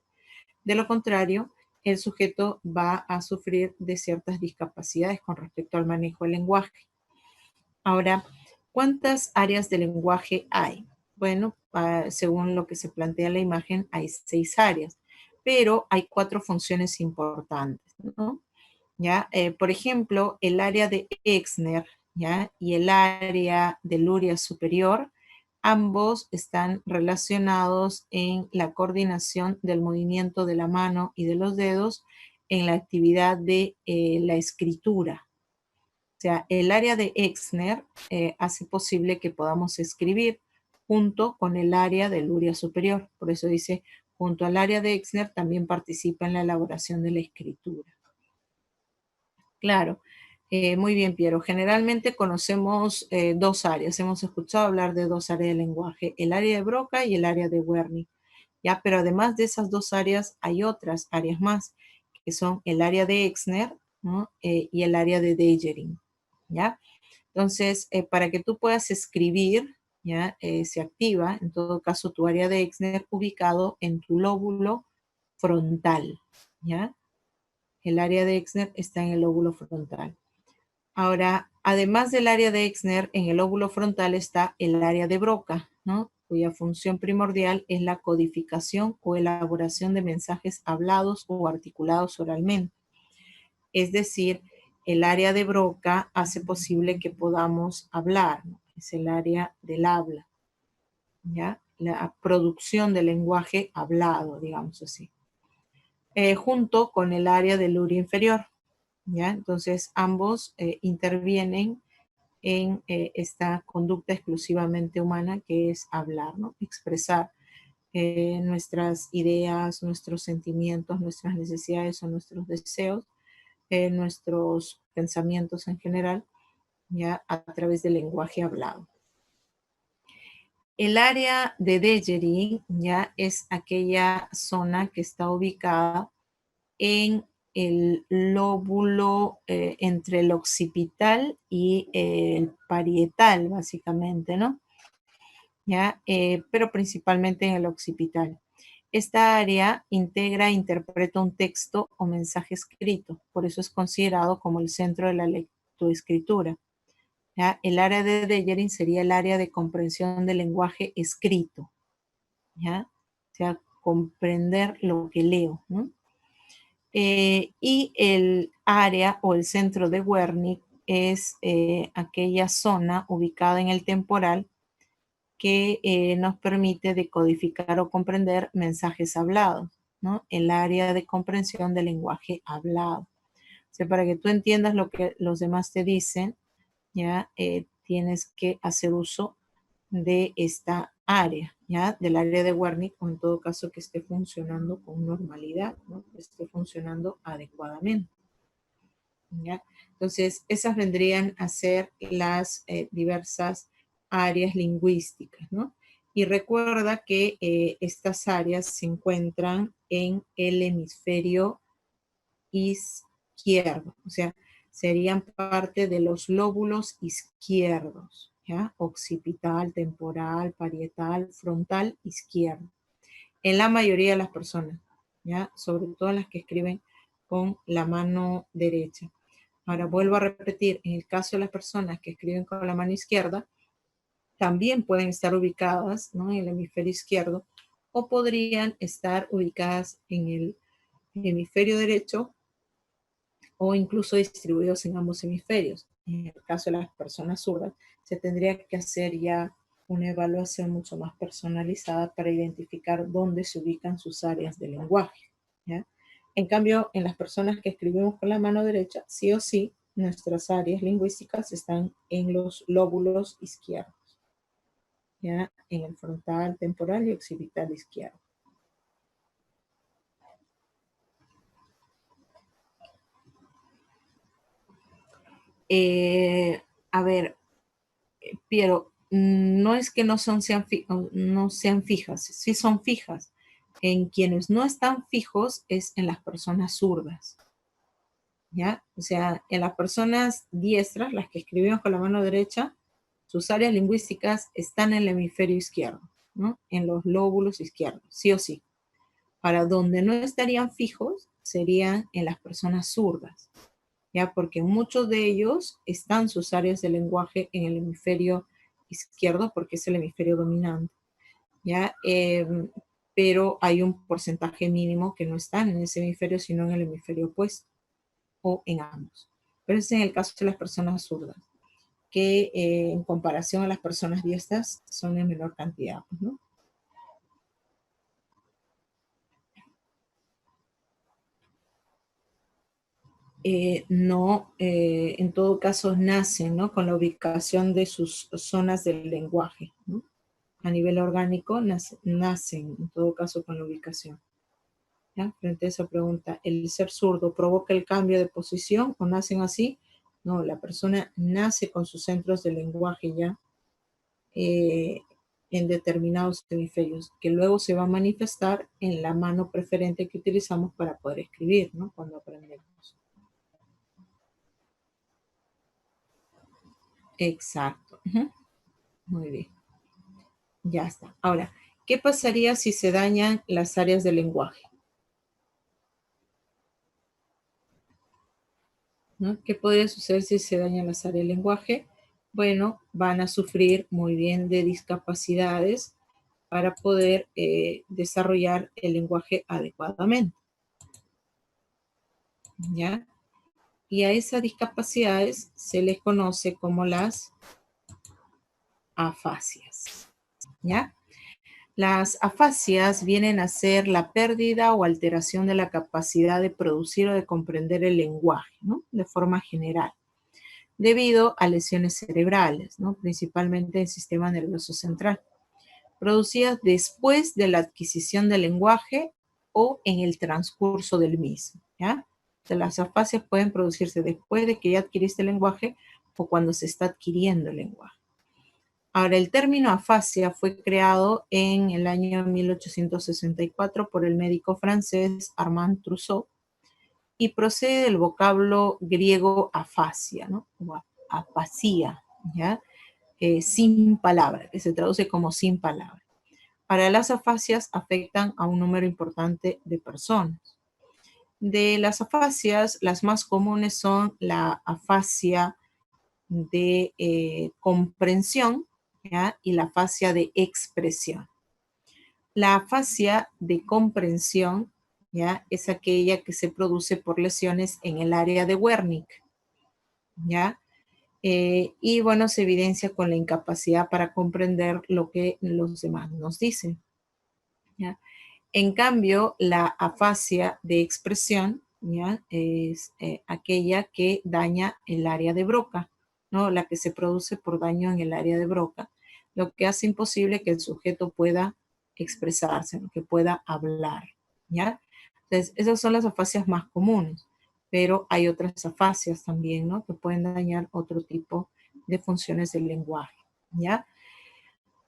De lo contrario, el sujeto va a sufrir de ciertas discapacidades con respecto al manejo del lenguaje. Ahora, ¿cuántas áreas de lenguaje hay? Bueno, según lo que se plantea en la imagen, hay 6 áreas, pero hay 4 funciones importantes, ¿no? ¿Ya? Por ejemplo, el área de Exner, ¿ya? Y el área de Luria superior, ambos están relacionados en la coordinación del movimiento de la mano y de los dedos en la actividad de la escritura. O sea, el área de Exner hace posible que podamos escribir junto con el área de Luria superior. Por eso dice, junto al área de Exner también participa en la elaboración de la escritura. Claro, muy bien, Piero. Generalmente conocemos 2 áreas. Hemos escuchado hablar de 2 áreas de lenguaje, el área de Broca y el área de Wernicke. ¿Ya? Pero además de esas 2 áreas, hay otras áreas más, que son el área de Exner, ¿no? Y el área de Deggering, ¿ya? Entonces, para que tú puedas escribir, ¿ya? Se activa, en todo caso, tu área de Exner ubicado en tu lóbulo frontal, ¿ya? El área de Exner está en el lóbulo frontal. Ahora, además del área de Exner, en el lóbulo frontal está el área de Broca, ¿no? Cuya función primordial es la codificación o elaboración de mensajes hablados o articulados oralmente. Es decir, el área de Broca hace posible que podamos hablar, ¿no? Es el área del habla, ¿ya? La producción del lenguaje hablado, digamos así. Junto con el área del lurio inferior, ¿ya? Entonces, ambos intervienen en esta conducta exclusivamente humana que es hablar, ¿no? Expresar nuestras ideas, nuestros sentimientos, nuestras necesidades o nuestros deseos, nuestros pensamientos en general, ya a través del lenguaje hablado. El área de Degery ya es aquella zona que está ubicada en el lóbulo entre el occipital y el parietal, básicamente, ¿no? ¿Ya? Pero principalmente en el occipital. Esta área integra e interpreta un texto o mensaje escrito, por eso es considerado como el centro de la lectoescritura. ¿Ya? El área de Degerin sería el área de comprensión del lenguaje escrito, ¿ya? O sea, comprender lo que leo, ¿no? Y el área o el centro de Wernicke es aquella zona ubicada en el temporal que nos permite decodificar o comprender mensajes hablados, ¿no? El área de comprensión del lenguaje hablado. O sea, para que tú entiendas lo que los demás te dicen, ya tienes que hacer uso de esta área, ¿ya? Del área de Wernicke, o en todo caso que esté funcionando con normalidad, ¿no? Que esté funcionando adecuadamente, ¿ya? Entonces, esas vendrían a ser las diversas áreas lingüísticas, ¿no? Y recuerda que estas áreas se encuentran en el hemisferio izquierdo, o sea, serían parte de los lóbulos izquierdos, ¿ya? Occipital, temporal, parietal, frontal, izquierdo. En la mayoría de las personas, ¿ya? Sobre todo las que escriben con la mano derecha. Ahora vuelvo a repetir, en el caso de las personas que escriben con la mano izquierda, también pueden estar ubicadas, ¿no? En el hemisferio izquierdo o podrían estar ubicadas en el hemisferio derecho o incluso distribuidos en ambos hemisferios. En el caso de las personas zurdas, se tendría que hacer ya una evaluación mucho más personalizada para identificar dónde se ubican sus áreas de lenguaje, ¿ya? En cambio, en las personas que escribimos con la mano derecha, sí o sí, nuestras áreas lingüísticas están en los lóbulos izquierdos, ¿ya? En el frontal, temporal y occipital izquierdo. A ver, Piero, no es que no sean fijas, sí son fijas. En quienes no están fijos es en las personas zurdas, ¿ya? O sea, en las personas diestras, las que escribimos con la mano derecha, sus áreas lingüísticas están en el hemisferio izquierdo, ¿no? En los lóbulos izquierdos, sí o sí. Para donde no estarían fijos serían en las personas zurdas, ¿ya? Porque en muchos de ellos están sus áreas de lenguaje en el hemisferio izquierdo porque es el hemisferio dominante, ¿ya? Pero hay un porcentaje mínimo que no están en ese hemisferio, sino en el hemisferio opuesto o en ambos. Pero ese es en el caso de las personas zurdas, que en comparación a las personas diestras son en menor cantidad, ¿no? No, en todo caso nacen, ¿no? Con la ubicación de sus zonas del lenguaje, ¿no? A nivel orgánico nacen, en todo caso, con la ubicación. ¿Ya? Frente a esa pregunta, ¿el ser zurdo provoca el cambio de posición o nacen así? No, la persona nace con sus centros de lenguaje ya eh, en determinados hemisferios, que luego se va a manifestar en la mano preferente que utilizamos para poder escribir, ¿no? Cuando aprendemos. Exacto. Muy bien. Ya está. Ahora, ¿qué pasaría si se dañan las áreas del lenguaje? ¿No? ¿Qué podría suceder si se dañan las áreas del lenguaje? Bueno, van a sufrir muy bien de discapacidades para poder desarrollar el lenguaje adecuadamente, ¿ya? Y a esas discapacidades se les conoce como las afasias, ¿ya? Las afasias vienen a ser la pérdida o alteración de la capacidad de producir o de comprender el lenguaje, ¿no? De forma general, debido a lesiones cerebrales, ¿no? Principalmente el sistema nervioso central, producidas después de la adquisición del lenguaje o en el transcurso del mismo, ¿ya? O sea, las afasias pueden producirse después de que ya adquiriste el lenguaje o cuando se está adquiriendo el lenguaje. Ahora, el término afasia fue creado en el año 1864 por el médico francés Armand Trousseau y procede del vocablo griego afasia, ¿no? O apasía, ¿ya? Sin palabra, que se traduce como sin palabra. Ahora, las afasias afectan a un número importante de personas. De las afasias, las más comunes son la afasia de comprensión, ¿ya? Y la afasia de expresión. La afasia de comprensión, ¿ya? Es aquella que se produce por lesiones en el área de Wernicke, ¿ya? Y bueno, se evidencia con la incapacidad para comprender lo que los demás nos dicen, ¿ya? En cambio, la afasia de expresión, ¿ya? Es aquella que daña el área de Broca, ¿no? La que se produce por daño en el área de Broca, lo que hace imposible que el sujeto pueda expresarse, ¿no? Que pueda hablar, ¿ya? Entonces, esas son las afasias más comunes, pero hay otras afasias también, ¿no? Que pueden dañar otro tipo de funciones del lenguaje, ¿ya?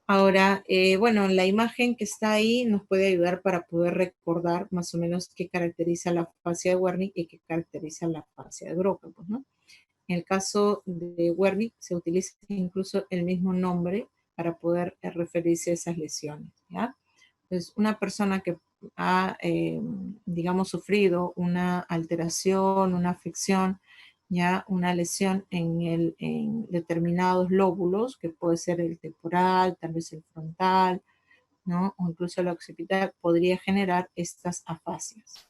Ahora, bueno, la imagen que está ahí nos puede ayudar para poder recordar más o menos qué caracteriza la fascia de Wernicke y qué caracteriza la fascia de Broca, pues, ¿no? En el caso de Wernicke se utiliza incluso el mismo nombre para poder referirse a esas lesiones, ¿ya? Entonces, una persona que ha, digamos, sufrido una alteración, una afección, ya una lesión en determinados lóbulos, que puede ser el temporal, tal vez el frontal, ¿no? O incluso el occipital, podría generar estas afasias.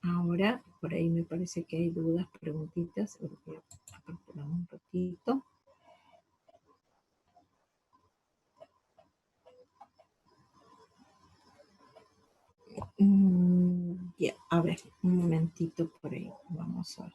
Ahora, por ahí me parece que hay dudas, preguntitas. Voy a aperturar un ratito. Ya, a ver, un momentito por ahí. Vamos a ver.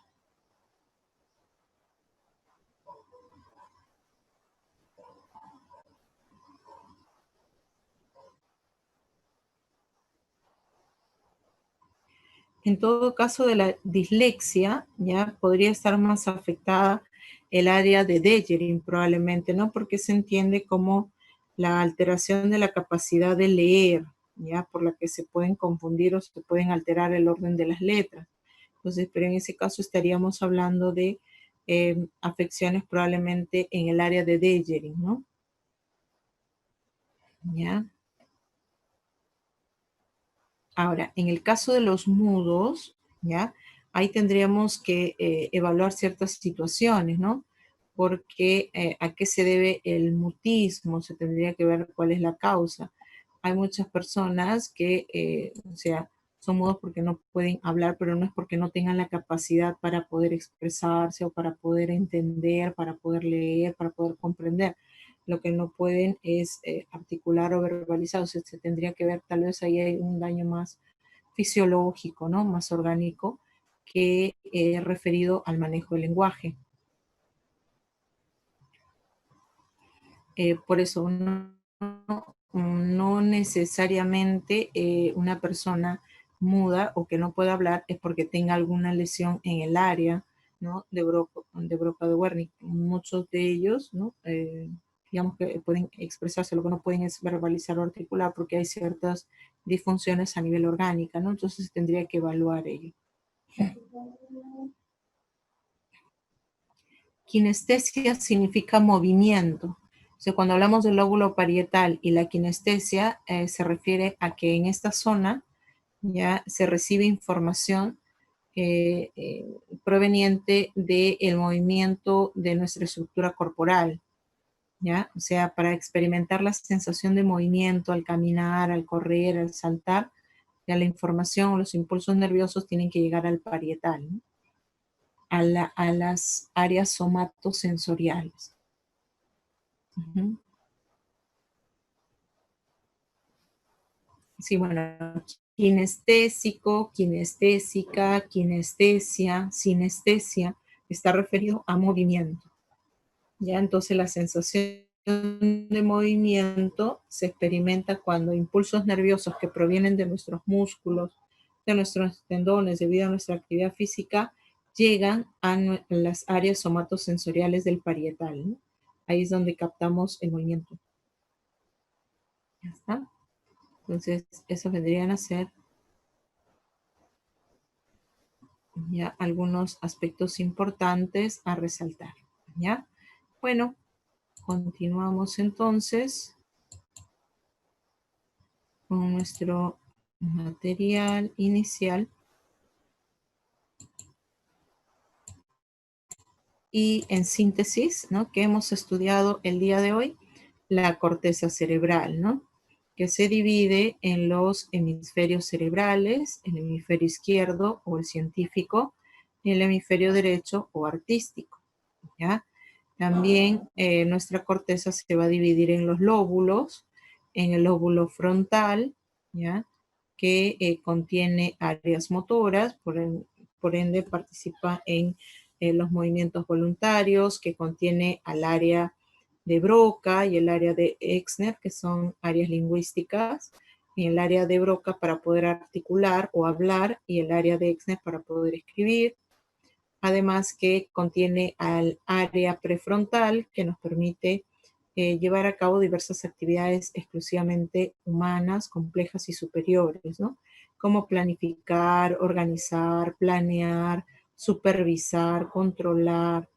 En todo caso de la dislexia, ya podría estar más afectada el área de Deggering probablemente, ¿no? Porque se entiende como la alteración de la capacidad de leer, ya por la que se pueden confundir o se pueden alterar el orden de las letras. Entonces, pero en ese caso estaríamos hablando de afecciones probablemente en el área de Deggering, ¿no? ¿Ya? Ahora, en el caso de los mudos, ¿ya? Ahí tendríamos que evaluar ciertas situaciones, ¿no? Porque a qué se debe el mutismo, se tendría que ver cuál es la causa. Hay muchas personas que, o sea, son mudos porque no pueden hablar, pero no es porque no tengan la capacidad para poder expresarse o para poder entender, para poder leer, para poder comprender. Lo que no pueden es articular o verbalizar, o sea, se tendría que ver, tal vez ahí hay un daño más fisiológico, ¿no? Más orgánico que referido al manejo del lenguaje. Por eso no necesariamente una persona muda o que no pueda hablar es porque tenga alguna lesión en el área, ¿no? De Broca de Wernicke. Muchos de ellos, ¿no? Digamos que pueden expresarse, lo que no pueden es verbalizar o articular porque hay ciertas disfunciones a nivel orgánica, ¿no? Entonces tendría que evaluar ello. Kinestesia significa movimiento. O sea, cuando hablamos del lóbulo parietal y la kinestesia, se refiere a que en esta zona ya se recibe información proveniente del movimiento de nuestra estructura corporal, ¿ya? O sea, para experimentar la sensación de movimiento al caminar, al correr, al saltar, ya la información o los impulsos nerviosos tienen que llegar al parietal, ¿no? A las áreas somatosensoriales. Ujú. Sí, bueno, kinestésico, kinestésica, kinestesia, sinestesia, está referido a movimiento. Ya, entonces la sensación de movimiento se experimenta cuando impulsos nerviosos que provienen de nuestros músculos, de nuestros tendones, debido a nuestra actividad física, llegan a las áreas somatosensoriales del parietal, ¿no? Ahí es donde captamos el movimiento. ¿Ya está? Entonces, eso vendrían a ser ya algunos aspectos importantes a resaltar. ¿Ya? Bueno, continuamos entonces con nuestro material inicial. Y en síntesis, ¿no? Que hemos estudiado el día de hoy, la corteza cerebral, ¿no? Que se divide en los hemisferios cerebrales, el hemisferio izquierdo o el científico, y el hemisferio derecho o artístico, ¿ya? También nuestra corteza se va a dividir en los lóbulos, en el lóbulo frontal, ¿ya? Que contiene áreas motoras, por ende participa en los movimientos voluntarios, que contiene al área de Broca y el área de Exner, que son áreas lingüísticas, y el área de Broca para poder articular o hablar, y el área de Exner para poder escribir. Además que contiene al área prefrontal que nos permite llevar a cabo diversas actividades exclusivamente humanas, complejas y superiores, ¿no? Como planificar, organizar, planear, supervisar, controlar,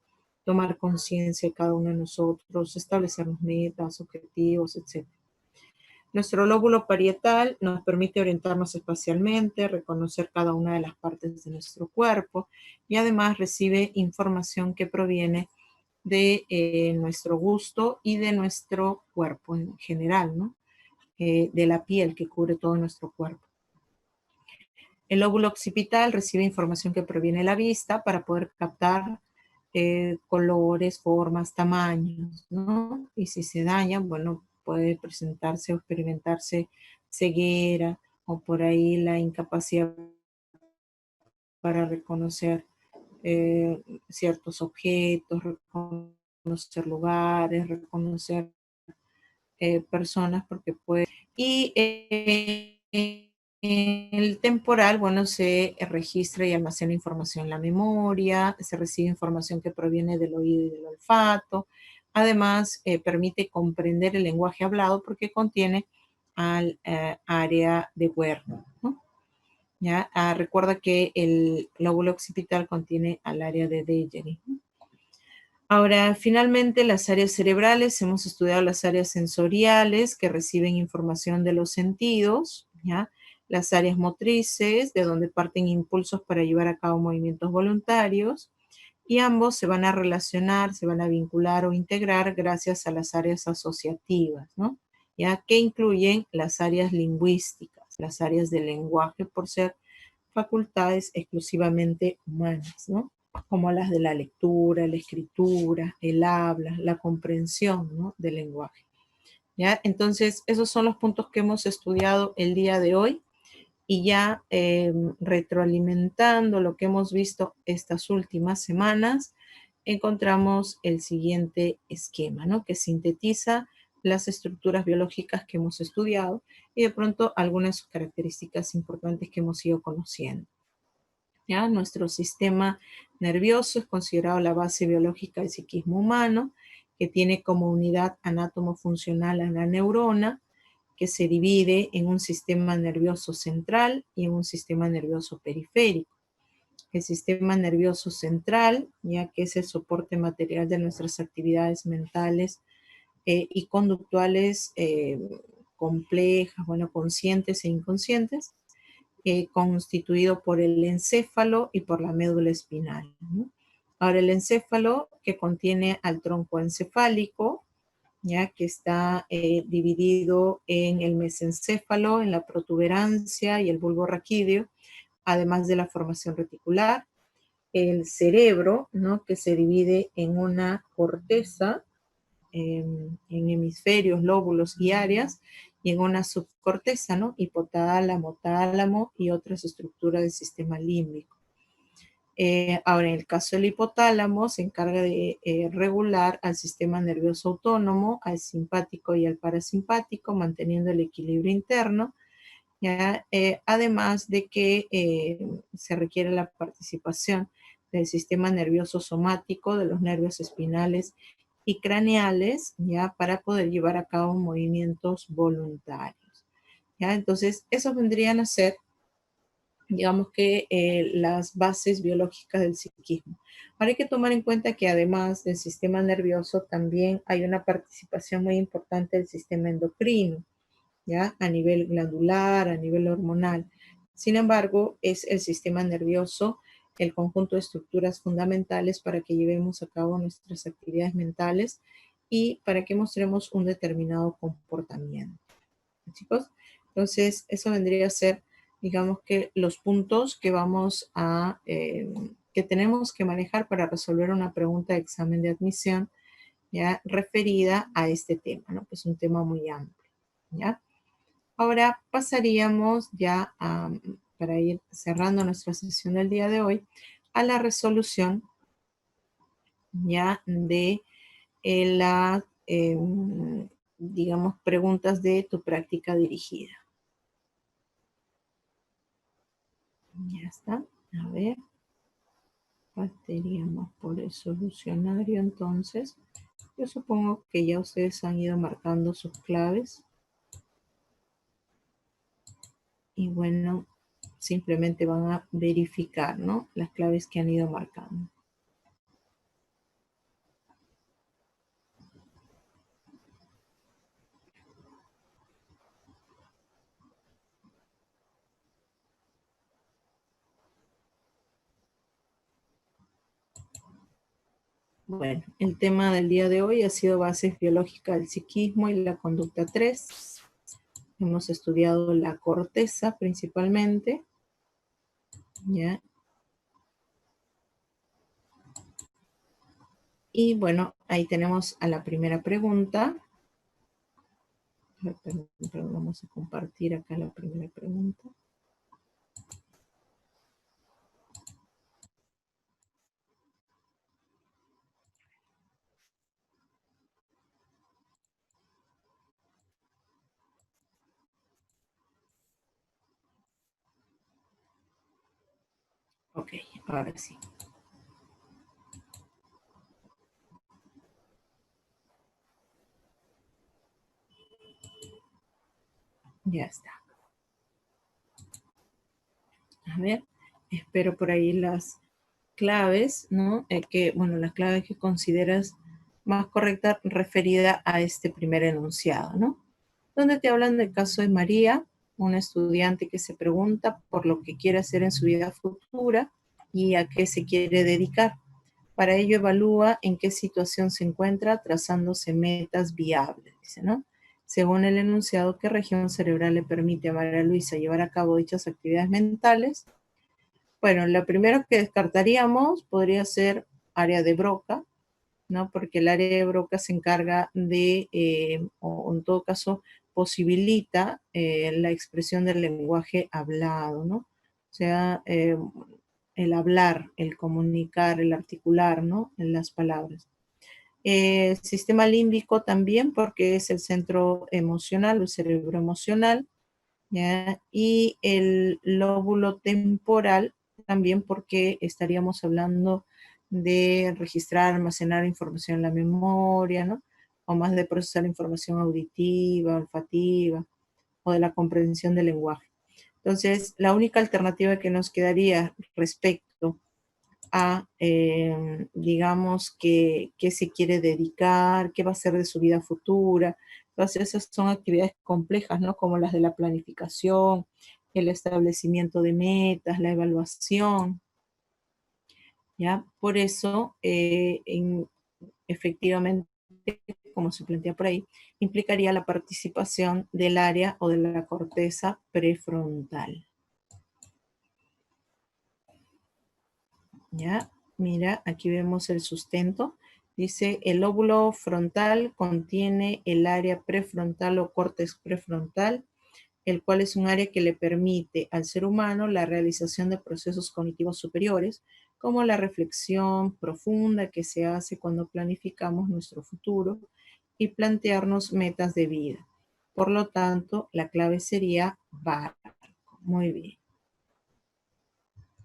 tomar conciencia de cada uno de nosotros, establecernos metas, objetivos, etc. Nuestro lóbulo parietal nos permite orientarnos espacialmente, reconocer cada una de las partes de nuestro cuerpo y además recibe información que proviene de nuestro gusto y de nuestro cuerpo en general, ¿no? De la piel que cubre todo nuestro cuerpo. El lóbulo occipital recibe información que proviene de la vista para poder captar colores, formas, tamaños, ¿no? Y si se daña, bueno, puede presentarse o experimentarse ceguera o por ahí la incapacidad para reconocer ciertos objetos, reconocer lugares, reconocer personas, porque puede... Y el temporal, bueno, se registra y almacena información en la memoria, se recibe información que proviene del oído y del olfato. Además, permite comprender el lenguaje hablado porque contiene al área de Werner, ¿no? ¿Ya? Recuerda que el lóbulo occipital contiene al área de Dejery. Ahora, finalmente, las áreas cerebrales, hemos estudiado las áreas sensoriales que reciben información de los sentidos, ¿ya? Las áreas motrices, de donde parten impulsos para llevar a cabo movimientos voluntarios, y ambos se van a relacionar, se van a vincular o integrar gracias a las áreas asociativas, ¿no? Ya que incluyen las áreas lingüísticas, las áreas del lenguaje, por ser facultades exclusivamente humanas, ¿no? Como las de la lectura, la escritura, el habla, la comprensión, ¿no? Del lenguaje. ¿Ya? Entonces, esos son los puntos que hemos estudiado el día de hoy y ya retroalimentando lo que hemos visto estas últimas semanas, encontramos el siguiente esquema, ¿no? Que sintetiza las estructuras biológicas que hemos estudiado y de pronto algunas características importantes que hemos ido conociendo. ¿Ya? Nuestro sistema nervioso es considerado la base biológica del psiquismo humano, que tiene como unidad anátomo-funcional a la neurona, que se divide en un sistema nervioso central y en un sistema nervioso periférico. el sistema nervioso central, ya que es el soporte material de nuestras actividades mentales y conductuales complejas, bueno, conscientes e inconscientes, constituido por el encéfalo y por la médula espinal, ¿no? Ahora, el encéfalo, que contiene al tronco encefálico, ya que está dividido en el mesencéfalo, en la protuberancia y el bulbo raquídeo, además de la formación reticular. El cerebro, ¿no? Que se divide en una corteza, en hemisferios, lóbulos y áreas, y en una subcorteza, ¿no? Hipotálamo, tálamo y otras estructuras del sistema límbico. Ahora, en el caso del hipotálamo, se encarga de regular al sistema nervioso autónomo, al simpático y al parasimpático, manteniendo el equilibrio interno, ¿ya? Además de que se requiere la participación del sistema nervioso somático, de los nervios espinales y craneales, ¿ya? Para poder llevar a cabo movimientos voluntarios, ¿ya? Entonces, esos vendrían a ser, digamos que, las bases biológicas del psiquismo. Ahora hay que tomar en cuenta que además del sistema nervioso, también hay una participación muy importante del sistema endocrino, ¿ya? A nivel glandular, a nivel hormonal. Sin embargo, es el sistema nervioso el conjunto de estructuras fundamentales para que llevemos a cabo nuestras actividades mentales y para que mostremos un determinado comportamiento. Chicos, entonces eso vendría a ser, digamos que los puntos que vamos a, que tenemos que manejar para resolver una pregunta de examen de admisión, ya referida a este tema, ¿no? Que es un tema muy amplio, ¿ya? Ahora pasaríamos ya para ir cerrando nuestra sesión del día de hoy, a la resolución ya de las, digamos, preguntas de tu práctica dirigida. Ya está. A ver, partiríamos por el solucionario entonces. Yo supongo que ya ustedes han ido marcando sus claves. Y bueno, simplemente van a verificar, ¿no? Las claves que han ido marcando. Bueno, el tema del día de hoy ha sido bases biológicas del psiquismo y la conducta 3. Hemos estudiado la corteza principalmente, ¿ya? Y bueno, ahí tenemos a la primera pregunta. Perdón, vamos a compartir acá la primera pregunta. Ok, ahora sí. Ya está. A ver, espero por ahí las claves, ¿no? Bueno, las claves que consideras más correctas referida a este primer enunciado, ¿no? Donde te hablan del caso de María, una estudiante que se pregunta por lo que quiere hacer en su vida futura y a qué se quiere dedicar. Para ello evalúa en qué situación se encuentra, trazándose metas viables, dice, ¿no? Según el enunciado, ¿qué región cerebral le permite a María Luisa llevar a cabo dichas actividades mentales? Bueno, la primera que descartaríamos podría ser área de Broca, ¿no? Porque el área de Broca se encarga de, o en todo caso, posibilita la expresión del lenguaje hablado, ¿no? O sea, el hablar, el comunicar, el articular, ¿no? En las palabras. Sistema límbico también, porque es el centro emocional, el cerebro emocional, ¿ya? Y el lóbulo temporal también, porque estaríamos hablando de registrar, almacenar información en la memoria, ¿no? O más de procesar información auditiva, olfativa, o de la comprensión del lenguaje. Entonces, la única alternativa que nos quedaría respecto a, digamos, qué se quiere dedicar, qué va a ser de su vida futura. Todas esas son actividades complejas, ¿no? Como las de la planificación, el establecimiento de metas, la evaluación, ¿ya? Por eso, efectivamente, como se plantea por ahí, implicaría la participación del área o de la corteza prefrontal. ¿Ya? Mira, aquí vemos el sustento. Dice, el lóbulo frontal contiene el área prefrontal o córtex prefrontal, el cual es un área que le permite al ser humano la realización de procesos cognitivos superiores, como la reflexión profunda que se hace cuando planificamos nuestro futuro y plantearnos metas de vida. Por lo tanto, la clave sería barco. Muy bien.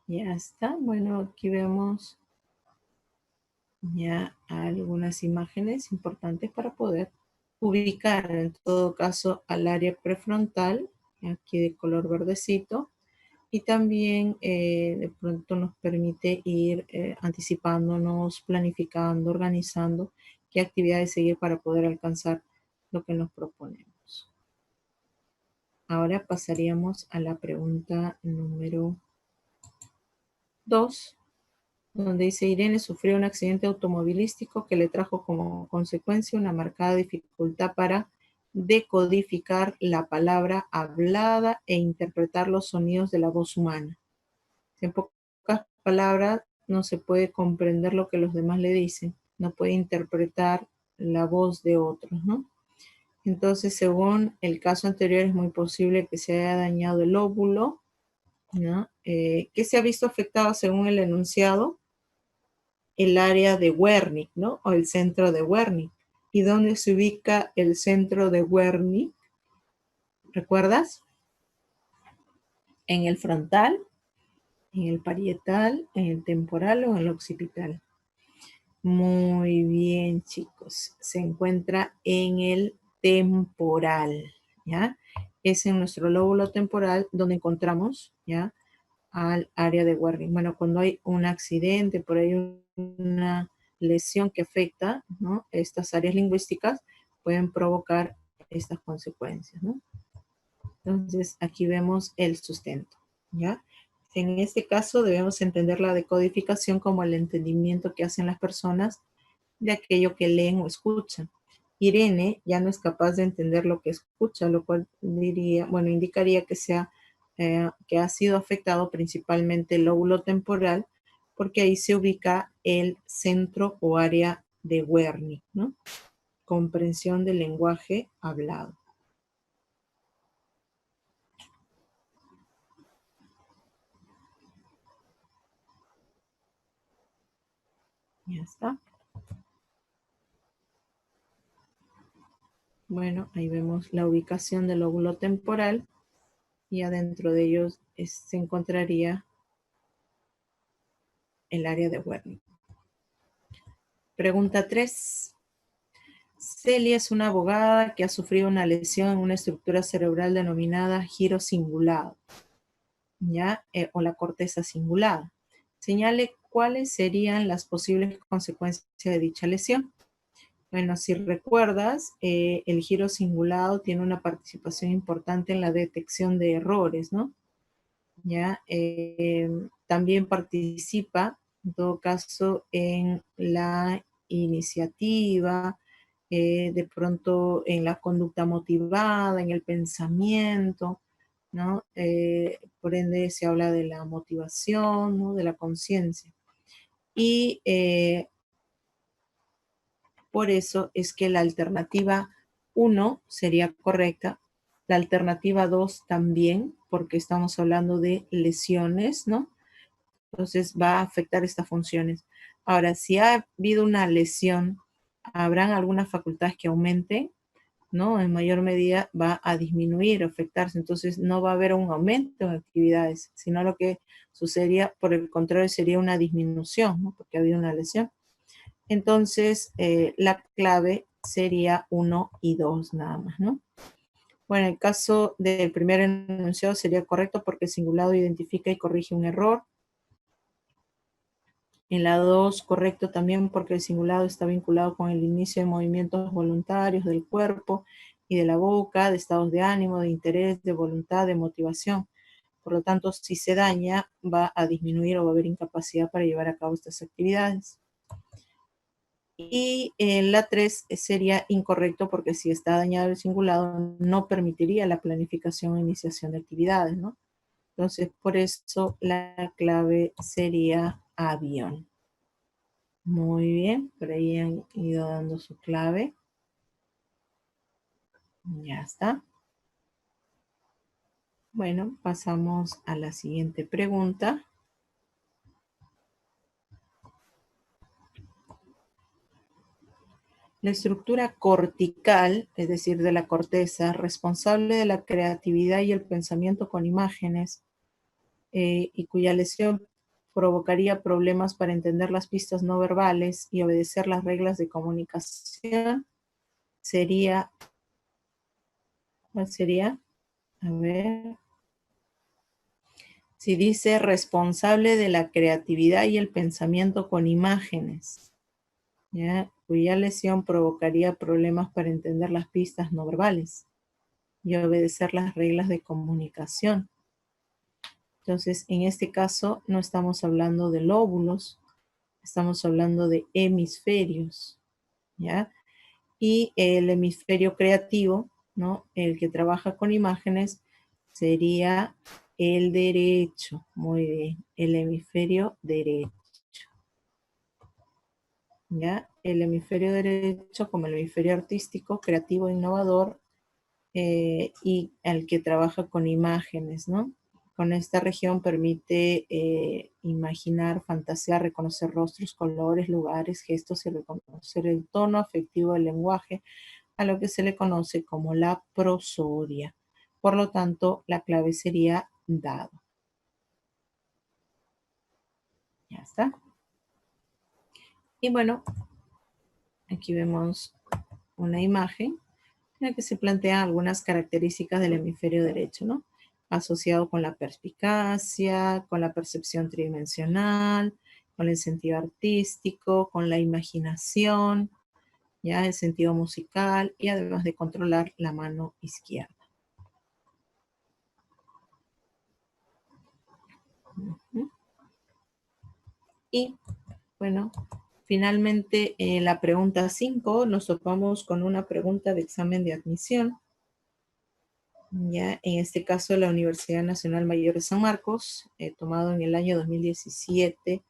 Ya está. Bueno, aquí vemos ya algunas imágenes importantes para poder ubicar en todo caso al área prefrontal, aquí de color verdecito, y también de pronto nos permite ir anticipándonos, planificando, organizando qué actividades seguir para poder alcanzar lo que nos proponemos. Ahora pasaríamos a la pregunta número 2, donde dice Irene sufrió un accidente automovilístico que le trajo como consecuencia una marcada dificultad para decodificar la palabra hablada e interpretar los sonidos de la voz humana. En pocas palabras, no se puede comprender lo que los demás le dicen, no puede interpretar la voz de otros, ¿no? Entonces, según el caso anterior, es muy posible que se haya dañado el óvulo, ¿no? Que se ha visto afectado según el enunciado, el área de Wernicke, ¿no? O el centro de Wernicke. ¿Y dónde se ubica el centro de Wernicke? ¿Recuerdas? ¿En el frontal, en el parietal, en el temporal o en el occipital? Muy bien, chicos. Se encuentra en el temporal, ¿ya? Es en nuestro lóbulo temporal donde encontramos, ¿ya? Al área de Wernicke. Bueno, cuando hay un accidente, por ahí una lesión que afecta, ¿no? Estas áreas lingüísticas pueden provocar estas consecuencias, ¿no? Entonces, aquí vemos el sustento, ¿ya? En este caso debemos entender la decodificación como el entendimiento que hacen las personas de aquello que leen o escuchan. Irene ya no es capaz de entender lo que escucha, lo cual indicaría que ha sido afectado principalmente el lóbulo temporal, porque ahí se ubica el centro o área de Wernicke, ¿no? Comprensión del lenguaje hablado. Ya está. Bueno, ahí vemos la ubicación del lóbulo temporal y adentro de ellos se encontraría el área de Wernicke. Pregunta 3. Celia es una abogada que ha sufrido una lesión en una estructura cerebral denominada giro cingulado, ¿ya? O la corteza cingulada. Señale cuáles serían las posibles consecuencias de dicha lesión. Bueno, si recuerdas, el giro cingulado tiene una participación importante en la detección de errores, ¿no? ¿Ya? También participa, en todo caso, en la iniciativa, de pronto en la conducta motivada, en el pensamiento, ¿no? Por ende se habla de la motivación, ¿no? De la conciencia. Y por eso es que la alternativa 1 sería correcta, la alternativa 2 también, porque estamos hablando de lesiones, ¿no? Entonces va a afectar estas funciones. Ahora, si ha habido una lesión, habrán algunas facultades que aumenten, ¿no? En mayor medida va a disminuir, afectarse. Entonces no va a haber un aumento en actividades, sino lo que sucedería, por el contrario, sería una disminución, ¿no? Porque ha habido una lesión. Entonces, la clave sería 1 y 2 nada más, ¿no? Bueno, el caso del primer enunciado sería correcto porque el cingulado identifica y corrige un error. En la 2, correcto también porque el cingulado está vinculado con el inicio de movimientos voluntarios del cuerpo y de la boca, de estados de ánimo, de interés, de voluntad, de motivación. Por lo tanto, si se daña, va a disminuir o va a haber incapacidad para llevar a cabo estas actividades. Y en la 3 sería incorrecto porque si está dañado el cingulado, no permitiría la planificación o iniciación de actividades, ¿no? Entonces, por eso la clave sería avión. Muy bien, por ahí han ido dando su clave. Ya está. Bueno, pasamos a la siguiente pregunta. La estructura cortical, es decir, de la corteza, responsable de la creatividad y el pensamiento con imágenes, y cuya lesión provocaría problemas para entender las pistas no verbales y obedecer las reglas de comunicación, sería, ¿cuál sería? A ver, si dice responsable de la creatividad y el pensamiento con imágenes, ¿ya? Cuya lesión provocaría problemas para entender las pistas no verbales y obedecer las reglas de comunicación. Entonces, en este caso, no estamos hablando de lóbulos, estamos hablando de hemisferios, ¿ya? Y el hemisferio creativo, ¿no? El que trabaja con imágenes sería el derecho. Muy bien, el hemisferio derecho. ¿Ya? El hemisferio derecho como el hemisferio artístico, creativo, innovador, y el que trabaja con imágenes, ¿no? Con esta región permite imaginar, fantasear, reconocer rostros, colores, lugares, gestos y reconocer el tono afectivo del lenguaje, a lo que se le conoce como la prosodia. Por lo tanto, la clave sería dado. Ya está. Y bueno, aquí vemos una imagen en la que se plantean algunas características del hemisferio derecho, ¿no? Asociado con la perspicacia, con la percepción tridimensional, con el sentido artístico, con la imaginación, ya el sentido musical y además de controlar la mano izquierda. Y bueno, finalmente en la pregunta 5 nos topamos con una pregunta de examen de admisión. Ya, en este caso la Universidad Nacional Mayor de San Marcos, tomado en el año 2017,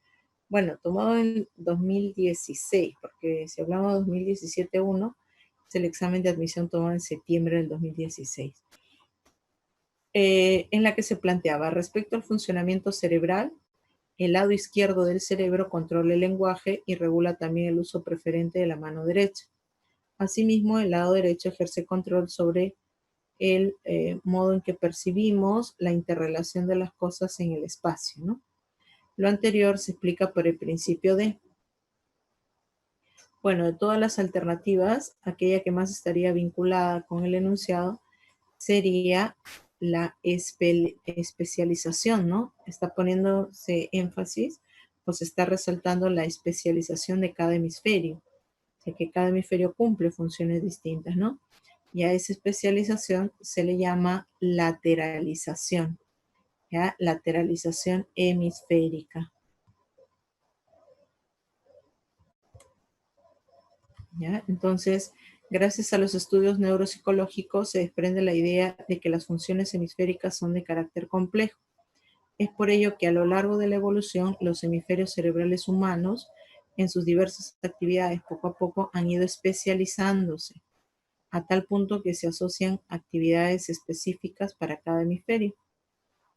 bueno, tomado en 2016, porque si hablamos de 2017-1, es el examen de admisión tomado en septiembre del 2016, en la que se planteaba respecto al funcionamiento cerebral, el lado izquierdo del cerebro controla el lenguaje y regula también el uso preferente de la mano derecha. Asimismo, el lado derecho ejerce control sobre el modo en que percibimos la interrelación de las cosas en el espacio, ¿no? Lo anterior se explica por el principio de, bueno, de todas las alternativas, aquella que más estaría vinculada con el enunciado sería la especialización, ¿no? Está poniéndose énfasis, pues está resaltando la especialización de cada hemisferio, o sea que cada hemisferio cumple funciones distintas, ¿no? Y a esa especialización se le llama lateralización, ¿ya? Lateralización hemisférica, ¿ya? Entonces, gracias a los estudios neuropsicológicos se desprende la idea de que las funciones hemisféricas son de carácter complejo. Es por ello que a lo largo de la evolución, los hemisferios cerebrales humanos, en sus diversas actividades, poco a poco han ido especializándose, a tal punto que se asocian actividades específicas para cada hemisferio.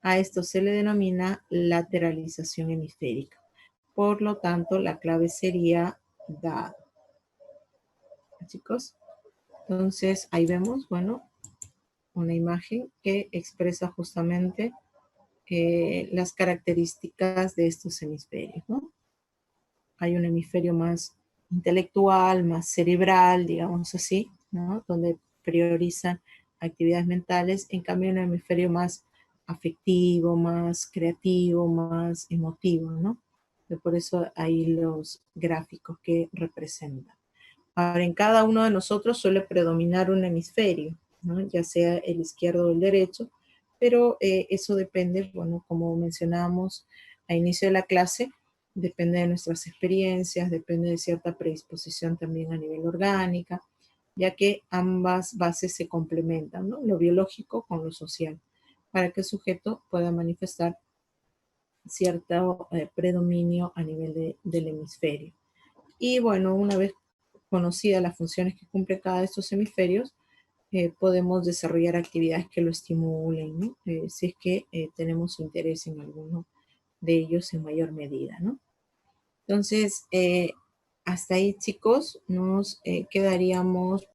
A esto se le denomina lateralización hemisférica. Por lo tanto, la clave sería dado. Chicos, entonces ahí vemos, bueno, una imagen que expresa justamente las características de estos hemisferios, ¿no? Hay un hemisferio más intelectual, más cerebral, digamos así, ¿no? Donde priorizan actividades mentales, en cambio un hemisferio más afectivo, más creativo, más emotivo, ¿no? Por eso ahí los gráficos que representan. Ahora, en cada uno de nosotros suele predominar un hemisferio, ¿no? Ya sea el izquierdo o el derecho, pero eso depende, bueno, como mencionábamos a inicio de la clase, depende de nuestras experiencias, depende de cierta predisposición también a nivel orgánica, ya que ambas bases se complementan, ¿no? Lo biológico con lo social, para que el sujeto pueda manifestar cierto predominio a nivel del hemisferio. Y bueno, una vez conocidas las funciones que cumple cada de estos hemisferios, podemos desarrollar actividades que lo estimulen, ¿no? Si es que tenemos interés en alguno de ellos en mayor medida, ¿no? Entonces, hasta ahí, chicos, nos quedaríamos